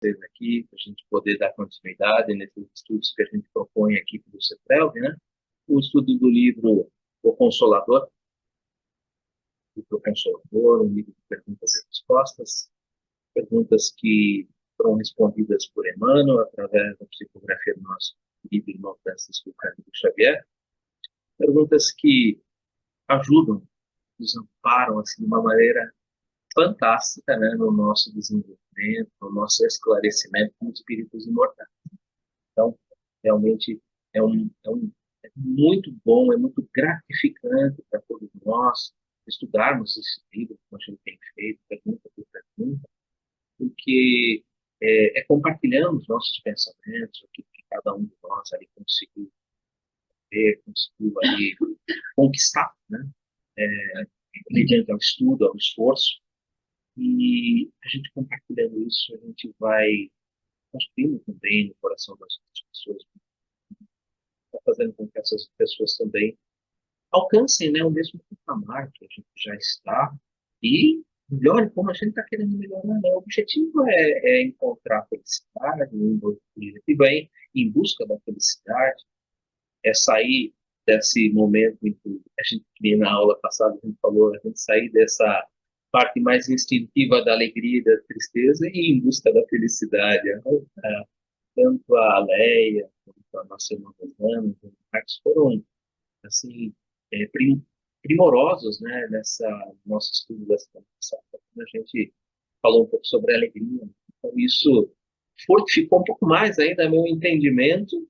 vocês aqui, para a gente poder dar continuidade nesses estudos que a gente propõe aqui para o CEPRELV, né? O estudo do livro O Consolador, um livro de perguntas e respostas, perguntas que foram respondidas por Emmanuel através da psicografia do nosso querido irmão Francisco Cândido Xavier, perguntas que ajudam, nos amparam assim, de uma maneira fantástica, né, no nosso desenvolvimento, no nosso esclarecimento como espíritos imortais. Então, realmente é muito bom, é muito gratificante para todos nós estudarmos esse livro, como a gente tem feito, pergunta por pergunta, porque compartilhando os nossos pensamentos, o que cada um de nós ali conseguiu ver, conseguiu ali conquistar, né? Mediante ao estudo, ao esforço, e a gente compartilhando isso, a gente vai construindo também no coração das outras pessoas, tá fazendo com que essas pessoas também alcancem, né, o mesmo patamar que a gente já está e melhore como a gente está querendo melhorar. Né? O objetivo é encontrar a felicidade, e bem em busca da felicidade, é sair desse momento em que a gente, na aula passada, a gente falou, a gente sair dessa parte mais instintiva da alegria e da tristeza e ir em busca da felicidade. Né? Tanto a Leia, quanto a nossa irmã Rosana, o Marcos foram assim, primorosos, né, nessa nosso estudo da semana passada. A gente falou um pouco sobre a alegria. Então, isso fortificou um pouco mais ainda meu entendimento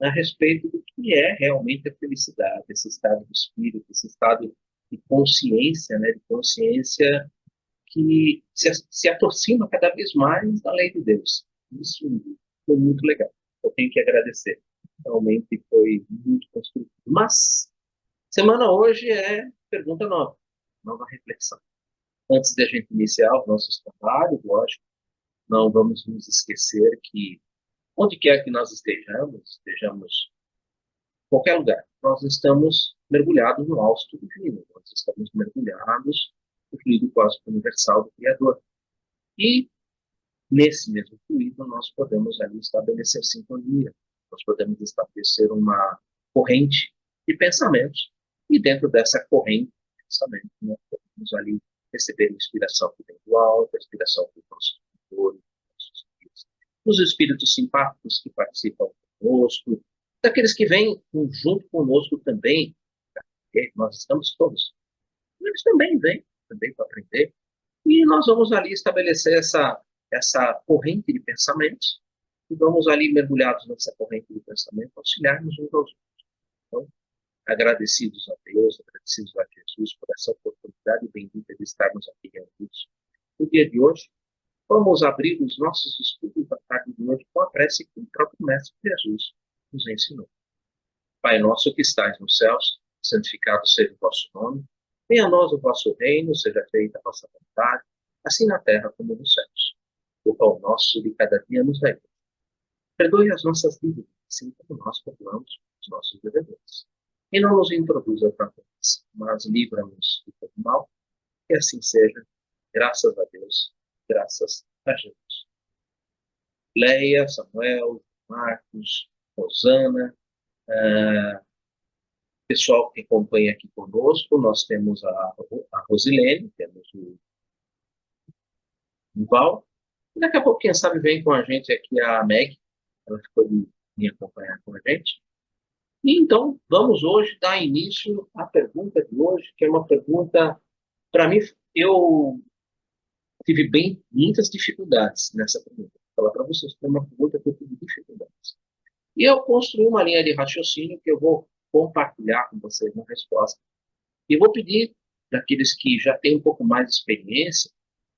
a respeito do que é realmente a felicidade, esse estado do espírito, esse estado de consciência, né, de consciência que se aproxima cada vez mais da lei de Deus. Isso foi muito legal. Eu tenho que agradecer. Realmente foi muito construtivo. Mas semana hoje é pergunta nova, nova reflexão. Antes de a gente iniciar os nossos trabalhos, lógico, não vamos nos esquecer que onde quer que nós estejamos em qualquer lugar, nós estamos mergulhados no austo divino, nós estamos mergulhados no fluido cósmico universal do Criador. E nesse mesmo fluido nós podemos ali estabelecer sintonia, nós podemos estabelecer uma corrente de pensamentos e dentro dessa corrente de pensamento nós podemos ali receber a inspiração que vem do alto, a inspiração dos nossos mentores, dos espíritos simpáticos que participam conosco, daqueles que vêm junto conosco também, porque nós estamos todos, eles também vêm também para aprender, e nós vamos ali estabelecer essa corrente de pensamentos, e vamos ali mergulhados nessa corrente de pensamento, auxiliarmos uns aos outros. Então, agradecidos a Deus, agradecidos a Jesus por essa oportunidade bendita de estarmos aqui reunidos. No dia de hoje, vamos abrir os nossos estudos da tarde de hoje com a prece que o próprio Mestre Jesus nos ensinou. Pai nosso que estais nos céus, santificado seja o vosso nome, venha a nós o vosso reino, seja feita a vossa vontade, assim na terra como nos céus. O pão nosso de cada dia nos dai. Perdoe as nossas dívidas, assim como nós perdoamos os nossos devedores. E não nos introduza para tentação, mas livra-nos de todo mal, que assim seja, graças a Deus, graças a Jesus. Leia, Samuel, Marcos, Rosana, pessoal que acompanha aqui conosco, nós temos a Rosilene, temos o Val, e daqui a pouco, quem sabe, vem com a gente aqui a Meg, ela ficou de me acompanhar com a gente. E então, vamos hoje dar início à pergunta de hoje, que é uma pergunta, para mim, eu tive muitas dificuldades nessa pergunta. Vou falar para vocês que é uma pergunta que eu tive dificuldades. E eu construí uma linha de raciocínio que eu vou compartilhar com vocês na resposta. E vou pedir daqueles que já têm um pouco mais de experiência,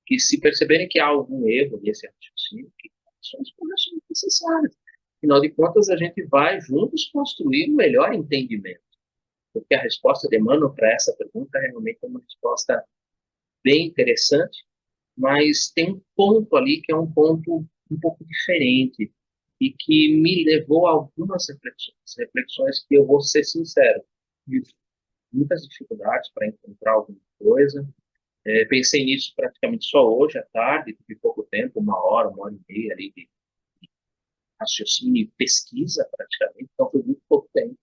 que se perceberem que há algum erro nesse raciocínio, que são as correções necessárias. Afinal de contas, a gente vai juntos construir um melhor entendimento. Porque a resposta de Emmanuel para essa pergunta realmente é uma resposta bem interessante, mas tem um ponto ali que é um ponto um pouco diferente e que me levou a algumas reflexões que eu vou ser sincero, tive muitas dificuldades para encontrar alguma coisa, Pensei nisso praticamente só hoje à tarde, tive pouco tempo, uma hora e meia ali de raciocínio e pesquisa praticamente, então foi muito pouco tempo.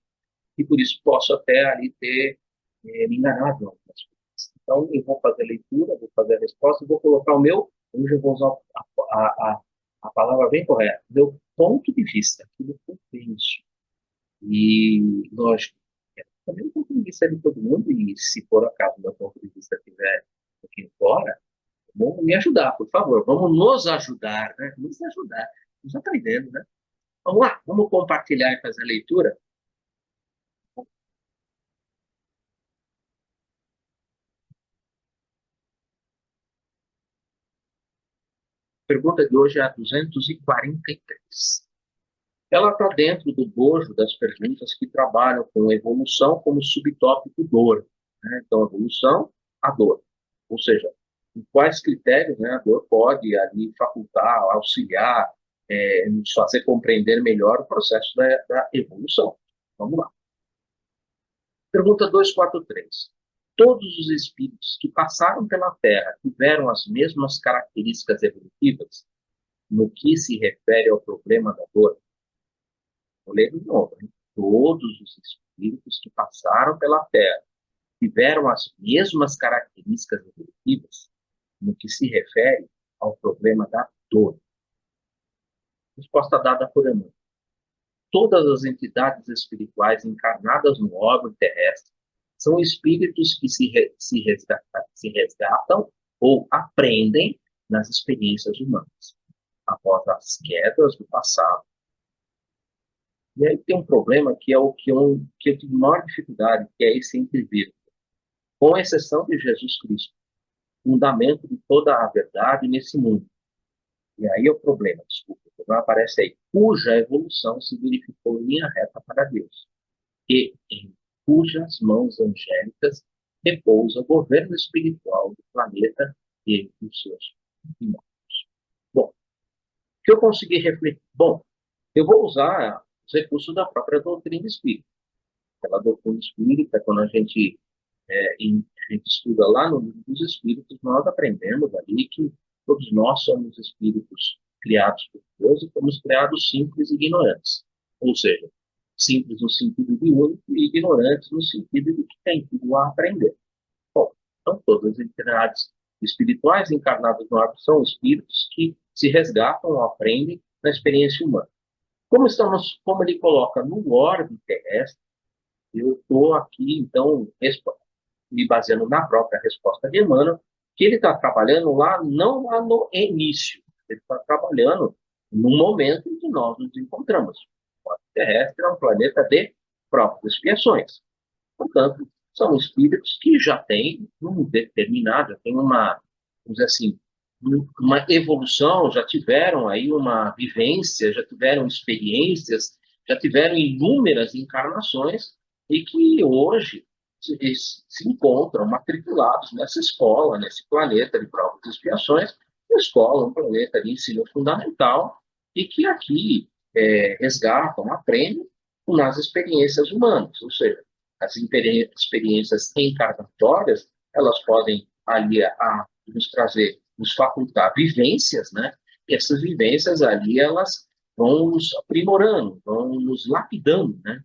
E por isso posso até ali ter me enganado em algumas coisas. Então eu vou fazer a leitura, vou fazer a resposta, vou colocar o meu, hoje eu vou usar a palavra bem correta, meu ponto de vista, aquilo que eu penso. E, lógico, também o ponto de vista de todo mundo, e se por acaso meu ponto de vista estiver um pouquinho fora, vamos me ajudar, por favor. Vamos nos ajudar, né? Nos ajudar. Nos aprendendo, né? Vamos lá, vamos compartilhar e fazer a leitura. A pergunta de hoje é a 243. Ela está dentro do bojo das perguntas que trabalham com evolução como subtópico dor, né? Então, evolução, a dor. Ou seja, em quais critérios, né, a dor pode ali facultar, auxiliar, nos fazer compreender melhor o processo da evolução. Vamos lá. Pergunta 243. Todos os espíritos que passaram pela Terra tiveram as mesmas características evolutivas no que se refere ao problema da dor? Vou ler de novo, hein? Todos os espíritos que passaram pela Terra tiveram as mesmas características evolutivas no que se refere ao problema da dor. Resposta dada por Emmanuel. Todas as entidades espirituais encarnadas no orbe terrestre são espíritos que se resgatam ou aprendem nas experiências humanas, após as quedas do passado. E aí tem um problema que é o que eu tive maior dificuldade, que é esse entrever, com exceção de Jesus Cristo, fundamento de toda a verdade nesse mundo. E aí é o problema, desculpa, o problema aparece aí, cuja evolução se verificou em linha reta para Deus, e em cujas mãos angélicas repousa o governo espiritual do planeta e dos seus irmãos. Bom, o que eu consegui refletir? Bom, eu vou usar os recursos da própria doutrina espírita. Pela doutrina espírita, quando a gente estuda lá no livro dos espíritos, nós aprendemos ali que todos nós somos espíritos criados por Deus e fomos criados simples e ignorantes. Ou seja, simples no sentido de único e ignorantes no sentido de que tem tudo a aprender. Bom, então todas as entidades espirituais encarnadas no ar são espíritos que se resgatam ou aprendem na experiência humana. Como ele coloca no orbe terrestre, eu estou aqui, então, me baseando na própria resposta de Emmanuel, que ele está trabalhando lá, não lá no início, ele está trabalhando no momento em que nós nos encontramos. O planeta terrestre é um planeta de próprias expiações. Portanto, são espíritos que já têm um determinado, já têm uma, vamos dizer assim, uma evolução, já tiveram aí uma vivência, já tiveram experiências, já tiveram inúmeras encarnações e que hoje se encontram matriculados nessa escola, nesse planeta de provas e expiações, uma escola, um planeta de ensino fundamental, e que aqui resgatam, aprendem nas experiências humanas, ou seja, as experiências encarnatórias, elas podem ali nos trazer, nos facultar vivências, né? E essas vivências ali, elas vão nos aprimorando, vão nos lapidando, né?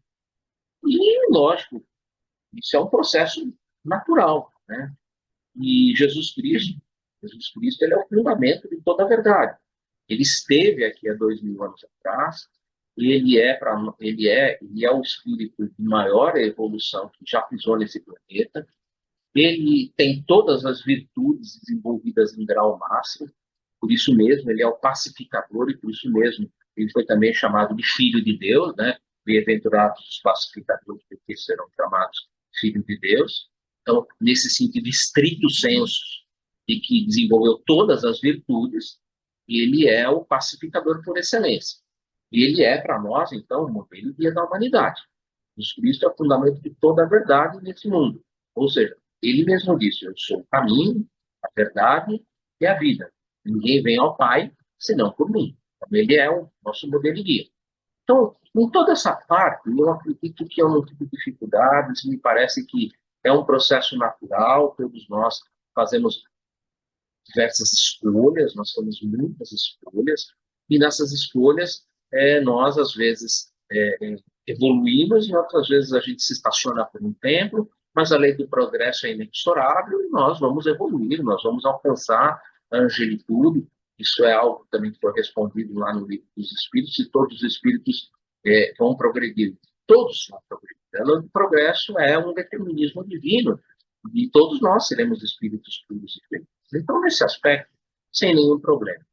E, lógico, isso é um processo natural, né? E Jesus Cristo, ele é o fundamento de toda a verdade. Ele esteve aqui há 2000 anos atrás, e ele é o espírito de maior evolução que já pisou nesse planeta. Ele tem todas as virtudes desenvolvidas em grau máximo, por isso mesmo ele é o pacificador e por isso mesmo ele foi também chamado de filho de Deus, né? Bem-aventurados os pacificadores, porque serão chamados filho de Deus. Então, nesse sentido estrito senso, e que desenvolveu todas as virtudes, ele é o pacificador por excelência. E ele é, para nós, então, o modelo e guia da humanidade. Jesus Cristo é o fundamento de toda a verdade nesse mundo. Ou seja, ele mesmo disse: eu sou o caminho, a verdade e a vida. Ninguém vem ao Pai senão por mim. Então, ele é o nosso modelo e guia. Então, em toda essa parte, eu acredito que eu não tive dificuldades, me parece que é um processo natural, todos nós fazemos diversas escolhas, nós temos muitas escolhas, e nessas escolhas nós, às vezes, evoluímos, e outras vezes a gente se estaciona por um tempo, mas a lei do progresso é inexorável e nós vamos evoluir, nós vamos alcançar a angelitude. Isso é algo também que foi respondido lá no livro dos Espíritos, e todos os Espíritos vão progredir. Todos vão progredir. A lei do progresso é um determinismo divino, e todos nós seremos espíritos puros e felizes. Então, nesse aspecto, sem nenhum problema.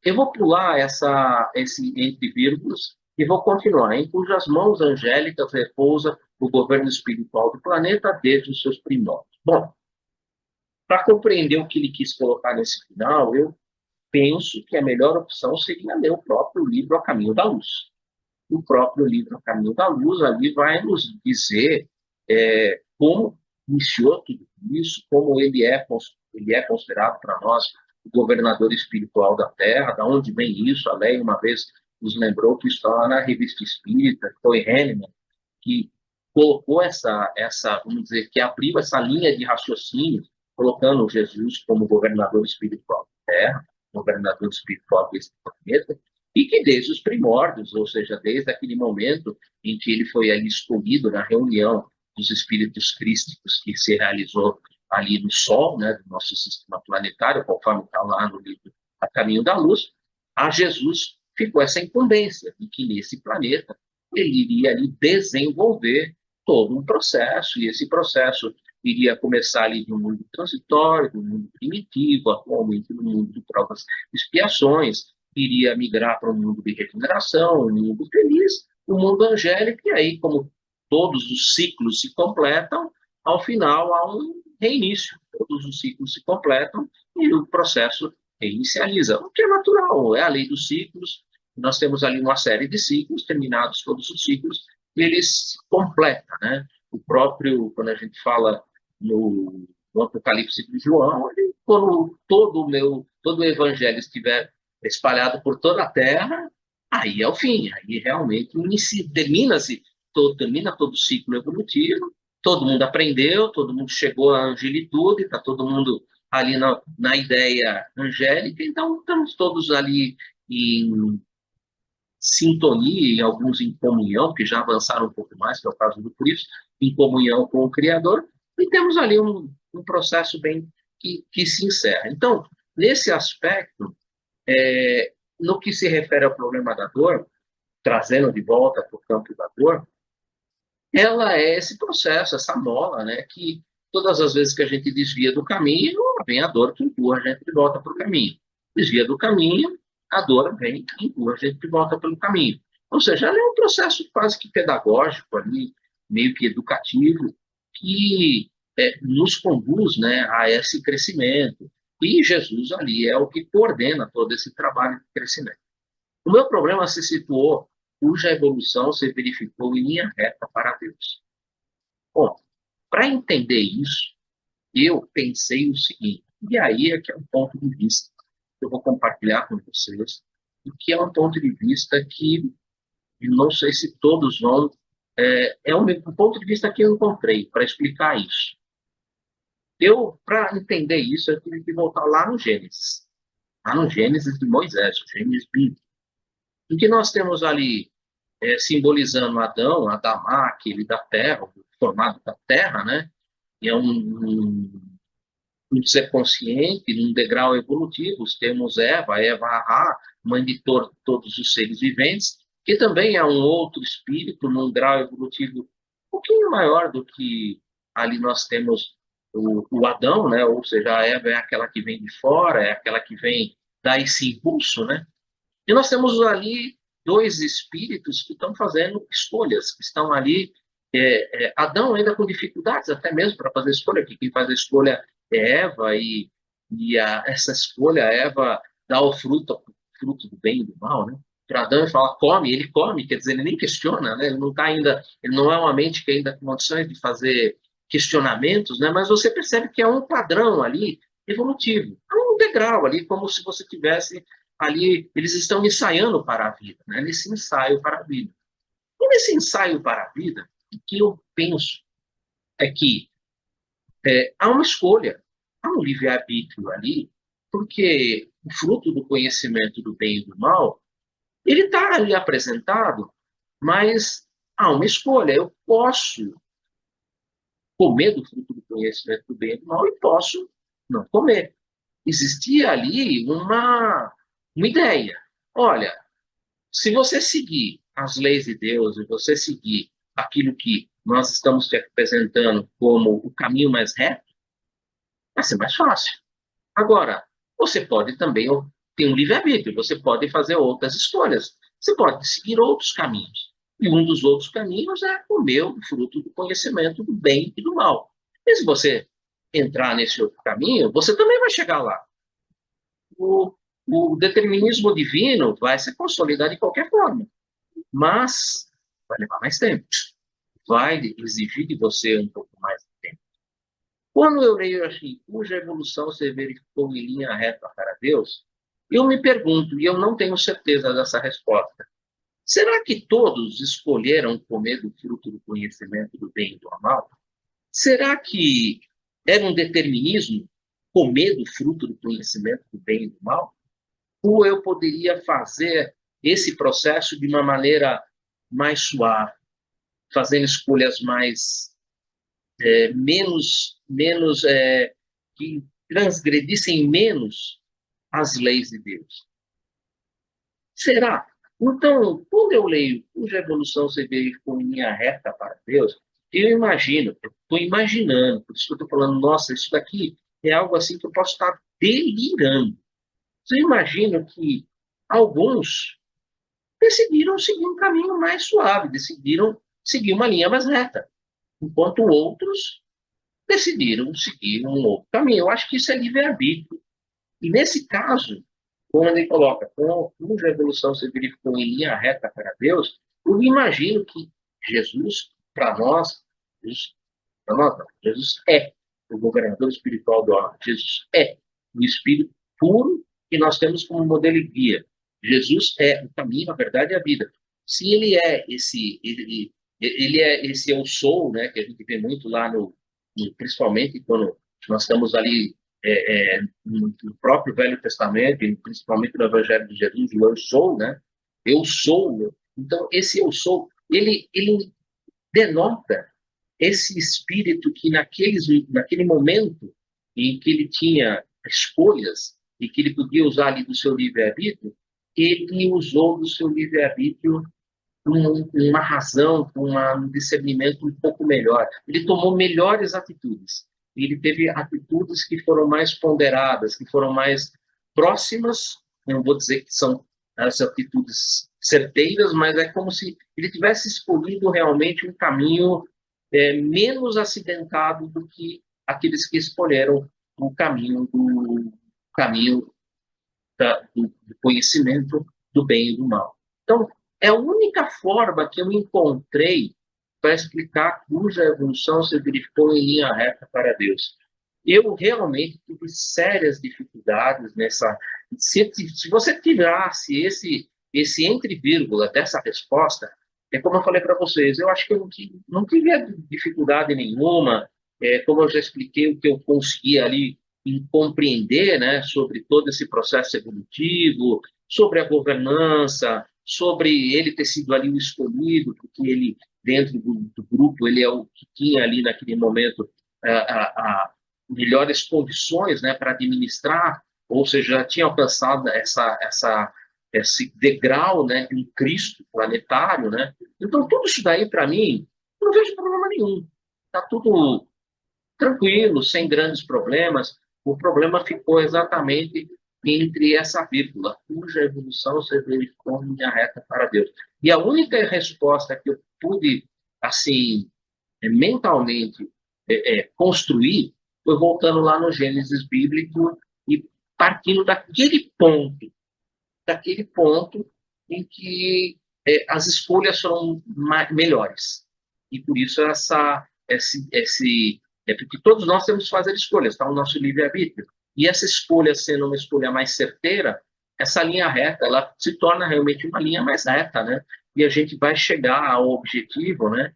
Eu vou pular esse entre vírgulas e vou continuar. Em cujas mãos angélicas repousa o governo espiritual do planeta desde os seus primórdios. Bom, para compreender o que ele quis colocar nesse final, eu penso que a melhor opção seria ler o próprio livro A Caminho da Luz. O próprio livro A Caminho da Luz ali vai nos dizer como iniciou tudo isso, como ele é considerado para nós o governador espiritual da Terra, da onde vem isso. A Leia uma vez nos lembrou que está na Revista Espírita, foi Hahnemann que colocou vamos dizer, que abriu essa linha de raciocínio, colocando Jesus como governador espiritual da Terra, governador espiritual desse planeta, e que desde os primórdios, ou seja, desde aquele momento em que ele foi ali escolhido na reunião dos espíritos crísticos que se realizou ali no Sol, né, do nosso sistema planetário, conforme está lá no livro A Caminho da Luz, a Jesus ficou essa incumbência de que nesse planeta ele iria ali desenvolver todo um processo, e esse processo iria começar ali no mundo transitório, no mundo primitivo, atualmente no mundo de provas e expiações, iria migrar para um mundo de regeneração, um mundo feliz, um mundo angélico, e aí, como todos os ciclos se completam, ao final há um reinício. Todos os ciclos se completam e o processo reinicializa, o que é natural, é a lei dos ciclos. Nós temos ali uma série de ciclos, terminados todos os ciclos, e eles se completam, né? O próprio, quando a gente fala no Apocalipse de João, quando todo o evangelho estiver espalhado por toda a terra, aí é o fim, aí realmente termina todo o ciclo evolutivo, todo mundo aprendeu, todo mundo chegou à angelitude, está todo mundo ali na ideia angélica, então estamos todos ali em sintonia, e alguns em comunhão, que já avançaram um pouco mais, que é o caso do Cristo, em comunhão com o Criador, e temos ali um processo bem que se encerra. Então, nesse aspecto, no que se refere ao problema da dor, trazendo de volta para o campo da dor, ela é esse processo, essa mola, né, que todas as vezes que a gente desvia do caminho, vem a dor que empurra a gente de volta para o caminho. Desvia do caminho, a dor vem e empurra a gente de volta pelo caminho. Ou seja, ela é um processo quase que pedagógico ali, meio que educativo, que nos conduz, né, a esse crescimento. E Jesus ali é o que coordena todo esse trabalho de crescimento. O meu problema se situou cuja evolução se verificou em linha reta para Deus. Bom, para entender isso, eu pensei o seguinte, e aí é que é um ponto de vista que eu vou compartilhar com vocês, e que é um ponto de vista que não sei se todos vão... um ponto de vista que eu encontrei para explicar isso. Para entender isso, eu tive que voltar lá no Gênesis. Lá no Gênesis de Moisés, o Gênesis bíblico. Em que nós temos ali simbolizando Adão, Adamá, aquele da terra, formado da terra, né? E é um ser consciente, num degrau evolutivo. Temos Eva Ahá, mãe de todos os seres viventes, que também é um outro espírito, num grau evolutivo um pouquinho maior do que ali nós temos o Adão, né? Ou seja, a Eva é aquela que vem de fora, é aquela que vem dar esse impulso, né? E nós temos ali dois espíritos que estão fazendo escolhas, que estão ali. Adão ainda com dificuldades, até mesmo para fazer escolha, que quem faz a escolha é Eva, essa escolha, Eva dá o fruto do bem e do mal, né? Para Adão, ele fala, come, ele come, quer dizer, ele nem questiona, né? Ele não está ainda, ele não é uma mente que ainda tem condições de fazer questionamentos, né? Mas você percebe que é um padrão ali evolutivo, é um degrau ali, como se você tivesse ali, eles estão ensaiando para a vida, né? Nesse ensaio para a vida. E nesse ensaio para a vida, o que eu penso é que há uma escolha, há um livre-arbítrio ali, porque o fruto do conhecimento do bem e do mal, ele está ali apresentado, mas há uma escolha. Eu posso comer do fruto do conhecimento do bem e do mal e posso não comer. Existia ali uma ideia. Olha, se você seguir as leis de Deus e você seguir aquilo que nós estamos te apresentando como o caminho mais reto, vai ser mais fácil. Agora, você pode também ter um livre-arbítrio, você pode fazer outras escolhas, você pode seguir outros caminhos. E um dos outros caminhos é comer o fruto do conhecimento do bem e do mal. E se você entrar nesse outro caminho, você também vai chegar lá. O, o determinismo divino vai se consolidar de qualquer forma, mas vai levar mais tempo. Vai exigir de você um pouco mais de tempo. Quando eu leio assim, cuja evolução se verificou em linha reta para Deus, eu me pergunto, e eu não tenho certeza dessa resposta, será que todos escolheram comer do fruto do conhecimento do bem e do mal? Será que era um determinismo comer do fruto do conhecimento do bem e do mal? Ou eu poderia fazer esse processo de uma maneira mais suave, fazendo escolhas mais que transgredissem menos as leis de Deus. Será? Então, quando eu leio cuja evolução se verificou em linha reta para Deus, eu imagino, estou imaginando, por isso que eu estou falando, nossa, isso daqui é algo assim que eu posso estar delirando. Eu imagino que alguns decidiram seguir um caminho mais suave, decidiram seguir uma linha mais reta, enquanto outros decidiram seguir um outro caminho. Eu acho que isso é livre-arbítrio. E nesse caso, quando ele coloca, cuja evolução se verificou em linha reta para Deus, eu imagino que Jesus, para nós, Jesus é o governador espiritual do homem. Jesus é o Espírito puro que nós temos como modelo e guia. Jesus é o caminho, a verdade e a vida. Se ele é ele é esse eu sou, né, que a gente vê muito lá principalmente quando nós estamos ali no próprio Velho Testamento, e principalmente no Evangelho de Jesus, o eu sou, né? Eu sou. Então, esse eu sou, ele denota esse espírito que naquele momento em que ele tinha escolhas e que ele podia usar ali do seu livre-arbítrio, ele usou do seu livre-arbítrio com uma razão, com um discernimento um pouco melhor. Ele tomou melhores atitudes. Ele teve atitudes que foram mais ponderadas, que foram mais próximas. Não vou dizer que são as atitudes certeiras, mas é como se ele tivesse escolhido realmente um caminho menos acidentado do que aqueles que escolheram o caminho do conhecimento do bem e do mal. Então, é a única forma que eu encontrei para explicar cuja evolução se verificou em linha reta para Deus. Eu realmente tive sérias dificuldades nessa. Se você tirasse esse entre vírgula dessa resposta, é como eu falei para vocês, eu acho que eu não tive dificuldade nenhuma, como eu já expliquei o que eu consegui ali em compreender, né, sobre todo esse processo evolutivo, sobre a governança, sobre ele ter sido ali o escolhido, porque ele, dentro do grupo, ele é o que tinha ali naquele momento a melhores condições, né, para administrar, ou seja, já tinha alcançado esse degrau, né, de um Cristo planetário, né? Então, tudo isso daí, para mim, não vejo problema nenhum. Está tudo tranquilo, sem grandes problemas. O problema ficou exatamente entre essa vírgula, cuja evolução se verificou em linha reta para Deus. E a única resposta que eu pude, assim, mentalmente construir foi voltando lá no Gênesis bíblico e partindo daquele ponto em que as escolhas foram melhores. E por isso porque todos nós temos que fazer escolhas, está o nosso livre-arbítrio. E essa escolha sendo uma escolha mais certeira, essa linha reta, ela se torna realmente uma linha mais reta, né? E a gente vai chegar ao objetivo, né?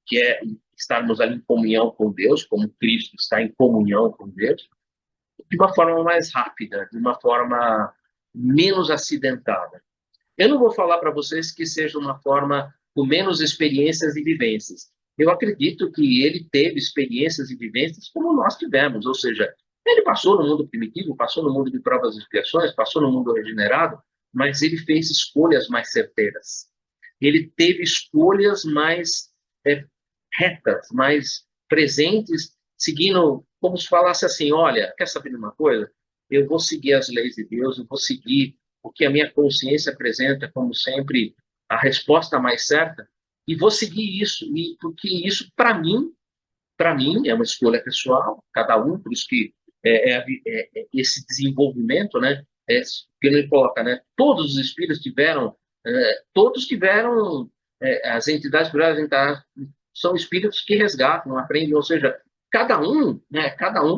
Que é estarmos ali em comunhão com Deus, como Cristo está em comunhão com Deus, de uma forma mais rápida, de uma forma menos acidentada. Eu não vou falar para vocês que seja uma forma com menos experiências e vivências. Eu acredito que ele teve experiências e vivências como nós tivemos, ou seja, ele passou no mundo primitivo, passou no mundo de provas e expiações, passou no mundo regenerado, mas ele fez escolhas mais certeiras. Ele teve escolhas mais retas, mais presentes, seguindo, como se falasse assim, olha, quer saber de uma coisa? Eu vou seguir as leis de Deus, eu vou seguir o que a minha consciência apresenta como sempre a resposta mais certa, e vou seguir isso, e porque isso, para mim, é uma escolha pessoal, cada um, por isso que esse desenvolvimento, né, que ele coloca, né, todos os espíritos tiveram, todos tiveram, as entidades espirituais são espíritos que resgatam, aprendem, ou seja, cada um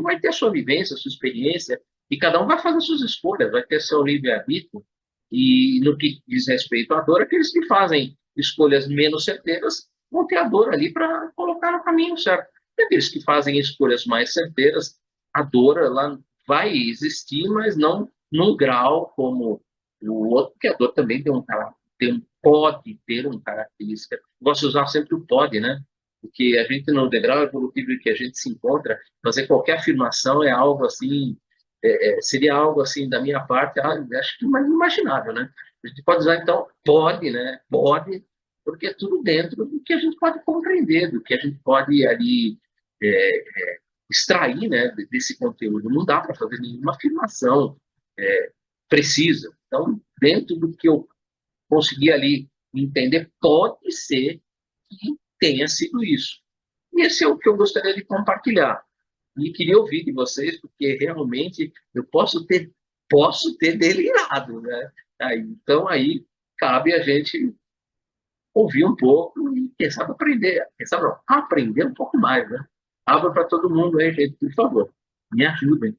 vai ter a sua vivência, a sua experiência, e cada um vai fazer suas escolhas, vai ter seu livre-arbítrio, e no que diz respeito à dor, aqueles que fazem escolhas menos certeiras vão ter a dor ali para colocar no caminho certo. E aqueles que fazem escolhas mais certeiras, a dor ela vai existir, mas não num grau como o outro, porque a dor também pode ter uma característica. Gosto de usar sempre o pode, né? Porque a gente, no degrau evolutivo em que a gente se encontra, fazer qualquer afirmação é algo assim, seria algo assim, da minha parte, acho que inimaginável, né? A gente pode usar, então, pode, né? Pode, porque é tudo dentro do que a gente pode compreender, do que a gente pode ali é, extrair, né, desse conteúdo. Não dá para fazer nenhuma afirmação precisa. Então, dentro do que eu consegui ali entender, pode ser que tenha sido isso. E esse é o que eu gostaria de compartilhar. E queria ouvir de vocês, porque realmente eu posso ter delirado, né? Então, aí cabe a gente ouvir um pouco e, quem sabe, aprender. Quem sabe, não, aprender um pouco mais, né? Abra para todo mundo aí, gente, por favor. Me ajudem.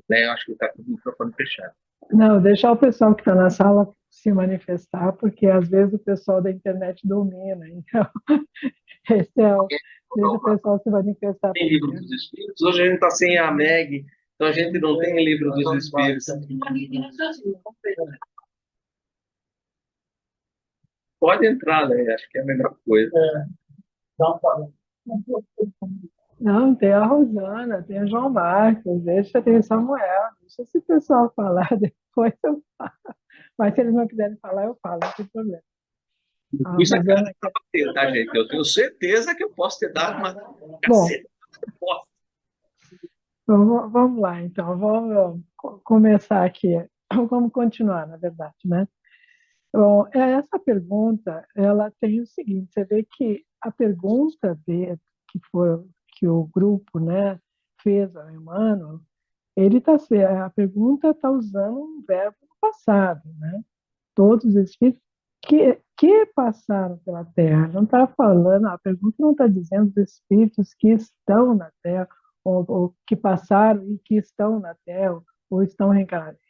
Né? Eu acho que está com o microfone fechado. Não, deixar o pessoal que está na sala se manifestar, porque às vezes o pessoal da internet domina. Então, esse é o. Deixa o pessoal se manifestar Tem livro primeiro. dos espíritos. Hoje a gente está sem a Meg, então a gente não tem livro dos espíritos. Pode entrar, né? Acho que é a melhor coisa. Não, tem a Rosana, tem o João Marcos, deixa, tem o Samuel, deixa esse pessoal falar, depois eu falo. Mas se eles não quiserem falar, eu falo, não tem problema. A Isso a casa Rosana para quer. bater, tá, gente? Eu tenho certeza que eu posso ter dado uma Bom, caceta. Posso. vamos lá, então, vamos começar aqui. Vamos continuar, na verdade, né? Bom, essa pergunta, ela tem o seguinte, você vê que a pergunta que foi que o grupo, né, fez ao Emmanuel, a pergunta está usando um verbo no passado, né? Todos os espíritos que passaram pela Terra, não está falando, a pergunta não está dizendo os espíritos que estão na Terra, ou que passaram e que estão na Terra, ou estão reencarnados.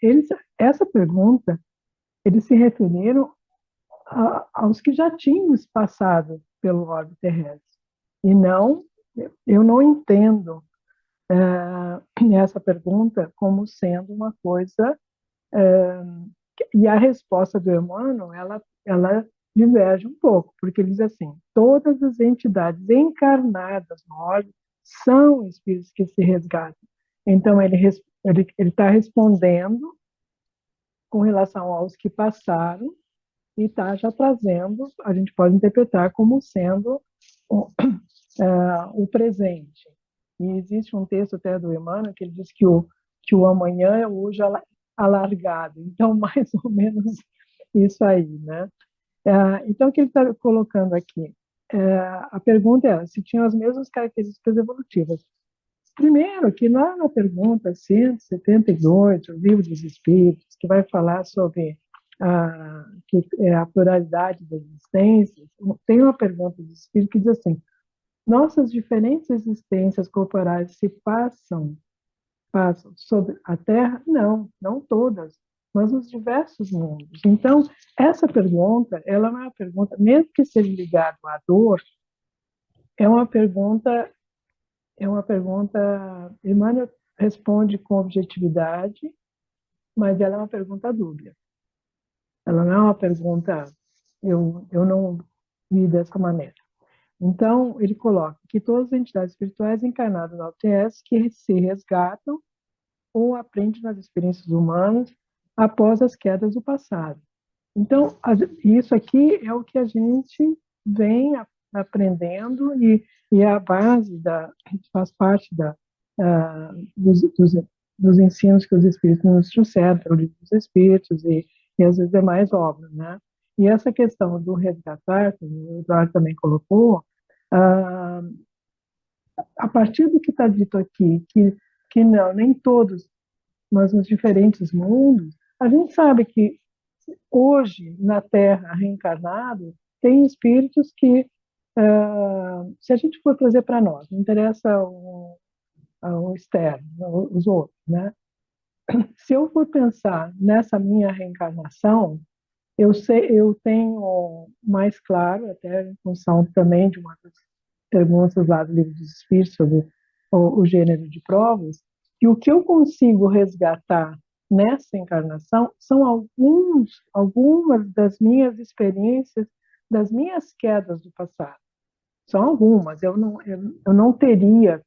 Essa pergunta, eles se referiram aos que já tinham passado pelo orbe terrestre. E não, eu não entendo essa pergunta como sendo uma coisa. E a resposta do Emmanuel, ela diverge um pouco, porque ele diz assim: todas as entidades encarnadas no orbe são espíritos que se resgatam. Então, ele está respondendo com relação aos que passaram e está já trazendo, a gente pode interpretar como sendo o presente. E existe um texto até do Emmanuel que ele diz que o amanhã é hoje alargado. Então, mais ou menos isso aí, né? Então, o que ele está colocando aqui? A pergunta é se tinham as mesmas características evolutivas. Primeiro, que lá na pergunta 178, o Livro dos Espíritos, que vai falar sobre a pluralidade das existências, tem uma pergunta do Espírito que diz assim: nossas diferentes existências corporais se passam passam sobre a Terra? Não, não todas, mas os diversos mundos. Então, essa pergunta, ela é uma pergunta, mesmo que seja ligada à dor, é uma pergunta, Emmanuel responde com objetividade, mas ela é uma pergunta dúbia. Ela não é uma pergunta, eu não vi dessa maneira. Então, ele coloca que todas as entidades espirituais encarnadas na UTS que se resgatam ou aprendem nas experiências humanas após as quedas do passado. Então, isso aqui é o que a gente vem aprendendo e é a base faz parte dos ensinos que os espíritos nos trouxeram, o livro dos espíritos e as demais obras, né? E essa questão do resgatar, como o Eduardo também colocou, ah, a partir do que está dito aqui, que não, nem todos, mas nos diferentes mundos, a gente sabe que hoje, na Terra reencarnado, tem espíritos que, se a gente for trazer para nós, não interessa o externo, os outros, né? Se eu for pensar nessa minha reencarnação, eu tenho mais claro, até em função também de uma das perguntas lá do Livro dos Espíritos sobre o gênero de provas, que o que eu consigo resgatar nessa encarnação são algumas das minhas experiências, das minhas quedas do passado. São algumas, eu não teria,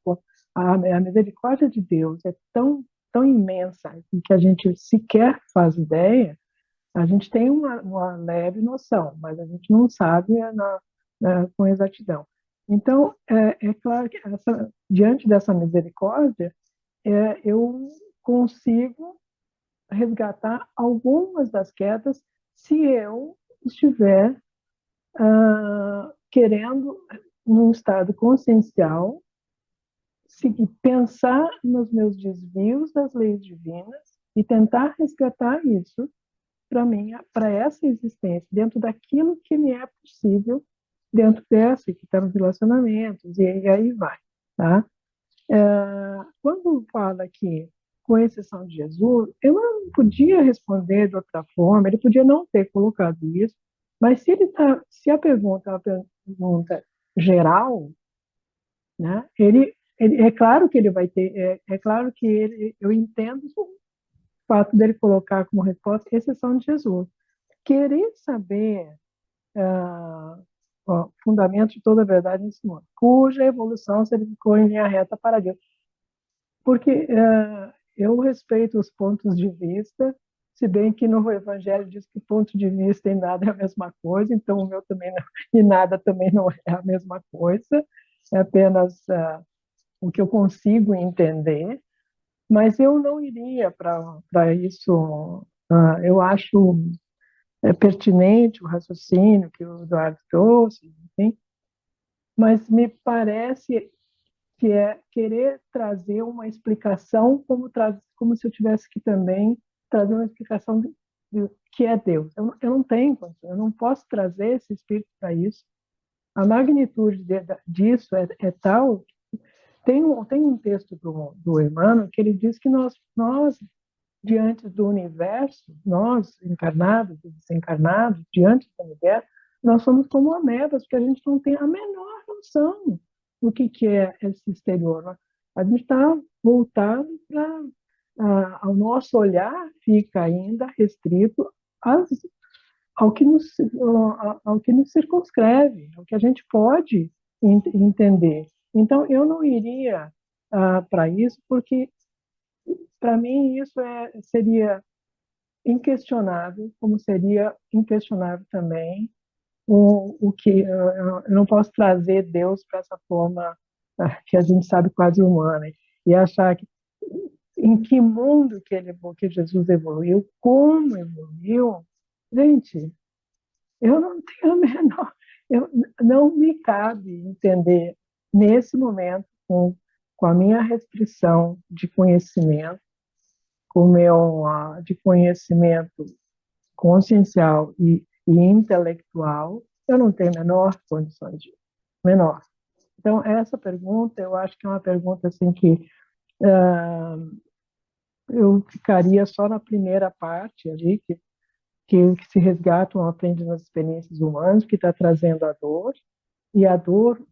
a misericórdia de Deus é tão imensa que a gente sequer faz ideia. A gente tem uma leve noção, mas a gente não sabe com exatidão. Então, é claro que diante dessa misericórdia, eu consigo resgatar algumas das quedas se eu estiver querendo, num estado consciencial, pensar nos meus desvios das leis divinas e tentar resgatar isso para mim, para essa existência, dentro daquilo que me é possível, dentro dessa que está nos relacionamentos, e aí vai. Tá? Quando fala que, com exceção de Jesus, eu não podia responder de outra forma, ele podia não ter colocado isso, mas se a pergunta é uma pergunta geral, né, é claro que ele vai ter, é claro que eu entendo o fato dele colocar como resposta exceção de Jesus. Querer saber fundamento de toda a verdade nesse mundo, cuja evolução se verificou em linha reta para Deus. Porque eu respeito os pontos de vista, se bem que no Evangelho diz que ponto de vista e nada é a mesma coisa, então o meu também não, e nada também não é a mesma coisa, é apenas o que eu consigo entender, mas eu não iria para isso. Eu acho pertinente o raciocínio que o Eduardo trouxe, enfim, mas me parece que é querer trazer uma explicação como se eu tivesse que também trazer uma explicação de que é Deus. Eu não tenho, eu não posso trazer esse espírito para isso. A magnitude disso é tal. Tem um texto do Emmanuel que ele diz que nós diante do universo, nós, encarnados e desencarnados, diante do universo, nós somos como amebas, porque a gente não tem a menor noção do que é esse exterior. Né? A gente está voltado ao nosso olhar, fica ainda restrito às, ao que nos circunscreve, ao que a gente pode entender. Então, eu não iria para isso, porque, para mim, isso seria inquestionável, como seria inquestionável também o que eu não posso trazer Deus para essa forma que a gente sabe quase humana e achar que em que mundo que Jesus evoluiu, como evoluiu, gente, eu não tenho a menor, não me cabe entender nesse momento com a minha restrição de conhecimento, com o meu de conhecimento consciencial e intelectual, eu não tenho a menor condições de menor. Então essa pergunta eu acho que é uma pergunta assim que eu ficaria só na primeira parte ali, que se resgatam, aprende nas experiências humanas, que está trazendo a dor, e a dor,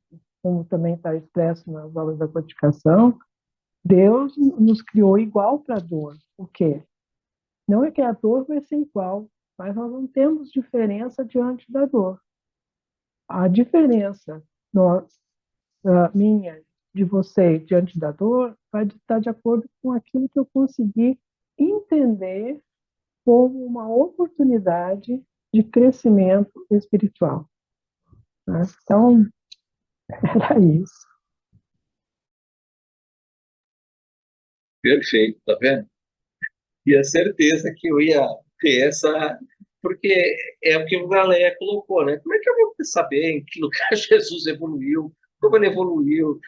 como também está expresso nas aulas da codificação, Deus nos criou igual para a dor. O quê? Não é que a dor vai ser igual, mas nós não temos diferença diante da dor. A diferença minha, de você, diante da dor, vai estar de acordo com aquilo que eu consegui entender como uma oportunidade de crescimento espiritual. Né? Então, era isso. Perfeito, tá vendo? E a certeza que eu ia ter essa. Porque é o que o Galeia colocou, né? Como é que eu vou saber em que lugar Jesus evoluiu, como ele evoluiu,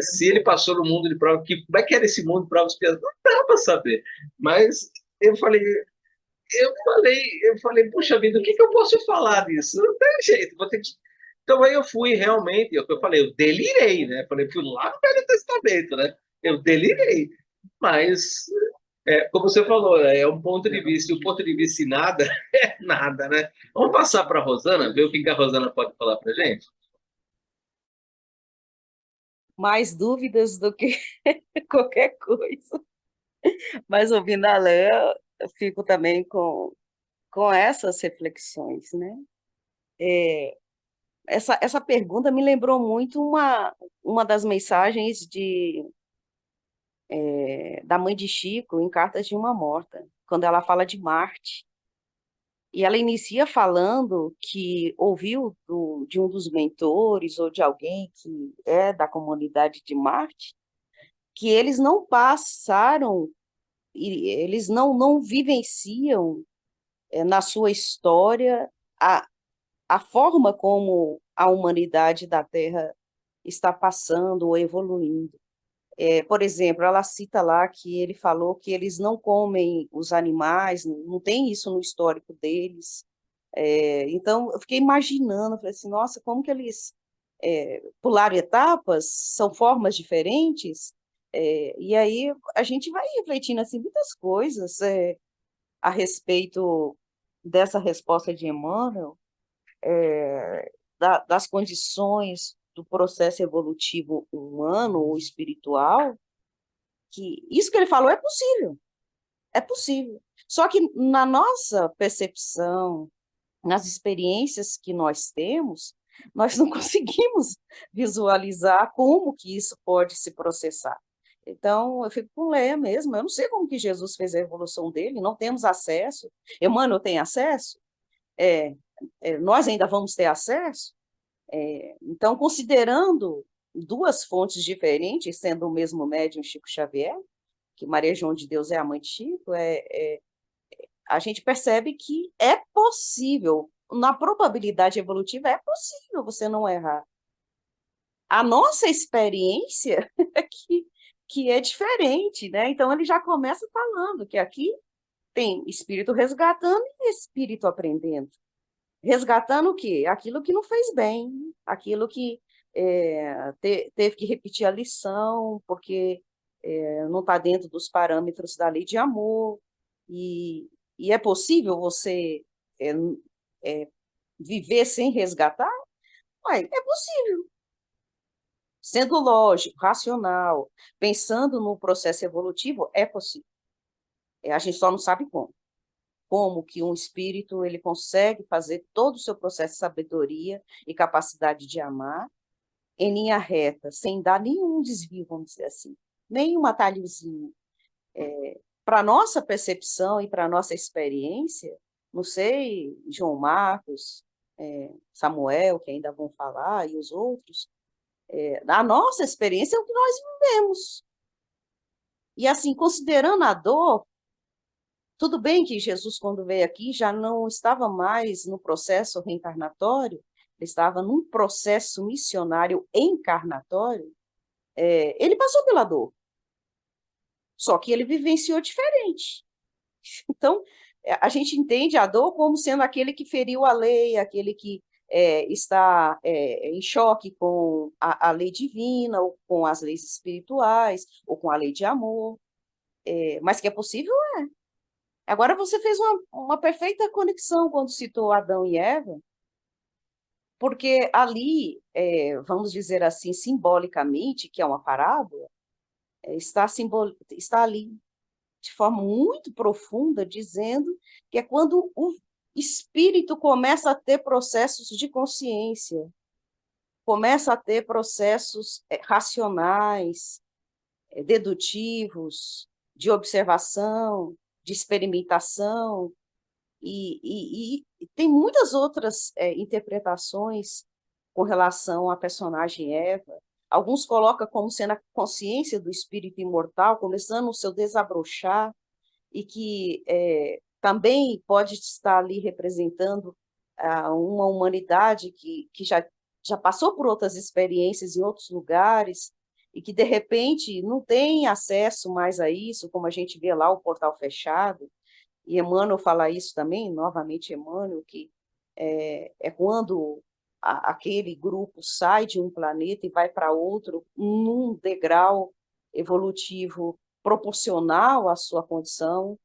se ele passou no mundo de provas, como é que era esse mundo de provas expiatórias? Não dá para saber. Mas eu falei, puxa vida, o que eu posso falar disso? Não tem jeito, vou ter que. Então aí eu fui realmente, eu falei, eu delirei, né? Falei, fui lá no Velho Testamento, né? Eu delirei. Mas, como você falou, é um ponto de vista, e o ponto de vista em nada é nada, né? Vamos passar para a Rosana, ver o que a Rosana pode falar para gente? Mais dúvidas do que qualquer coisa. Mas ouvindo a Léa, eu fico também com essas reflexões, né? Essa pergunta me lembrou muito uma das mensagens da mãe de Chico em Cartas de uma Morta, quando ela fala de Marte. E ela inicia falando que ouviu de um dos mentores ou de alguém que é da comunidade de Marte, que eles não passaram, eles não vivenciam na sua história a forma como a humanidade da Terra está passando ou evoluindo. Por exemplo, ela cita lá que ele falou que eles não comem os animais, não tem isso no histórico deles. Então, eu fiquei imaginando, falei assim, nossa, como que eles pularam etapas, são formas diferentes, e aí a gente vai refletindo assim, muitas coisas a respeito dessa resposta de Emmanuel, das condições do processo evolutivo humano ou espiritual, que isso que ele falou é possível, é possível. Só que na nossa percepção, nas experiências que nós temos, nós não conseguimos visualizar como que isso pode se processar. Então, eu fico com Leia mesmo, eu não sei como que Jesus fez a evolução dele, não temos acesso. Emmanuel tem acesso? É, nós ainda vamos ter acesso? Então, considerando duas fontes diferentes, sendo o mesmo médium Chico Xavier, que Maria João de Deus é a mãe de Chico, a gente percebe que é possível, na probabilidade evolutiva, é possível você não errar. A nossa experiência é que é diferente, né? Então, ele já começa falando que aqui tem espírito resgatando e espírito aprendendo. Resgatando o quê? Aquilo que não fez bem, aquilo que teve que repetir a lição, porque não está dentro dos parâmetros da lei de amor, e, e é possível você é, é, viver sem resgatar? Ué, é possível. Sendo lógico, racional, pensando no processo evolutivo, é possível. A gente só não sabe como. Como que um espírito ele consegue fazer todo o seu processo de sabedoria e capacidade de amar em linha reta, sem dar nenhum desvio, vamos dizer assim, nenhum atalhozinho. Para nossa percepção e para nossa experiência, não sei, João Marcos, Samuel, que ainda vão falar, e os outros, a nossa experiência é o que nós vivemos. E assim, considerando a dor, tudo bem que Jesus, quando veio aqui, já não estava mais no processo reencarnatório, ele estava num processo missionário encarnatório, ele passou pela dor, só que ele vivenciou diferente. Então, a gente entende a dor como sendo aquele que feriu a lei, aquele que está em choque com a lei divina, ou com as leis espirituais, ou com a lei de amor. mas que é possível, é. Agora você fez uma perfeita conexão quando citou Adão e Eva, porque ali, vamos dizer assim, simbolicamente, que é uma parábola, está ali de forma muito profunda, dizendo que é quando o espírito começa a ter processos de consciência, começa a ter processos racionais, dedutivos, de observação, de experimentação, e tem muitas outras interpretações com relação à personagem Eva. Alguns colocam como sendo a consciência do espírito imortal, começando o seu desabrochar, e que também pode estar ali representando uma humanidade que já passou por outras experiências em outros lugares, e que, de repente, não tem acesso mais a isso, como a gente vê lá o portal fechado. E Emmanuel fala isso também, novamente Emmanuel, que é quando aquele grupo sai de um planeta e vai para outro num degrau evolutivo proporcional à sua condição.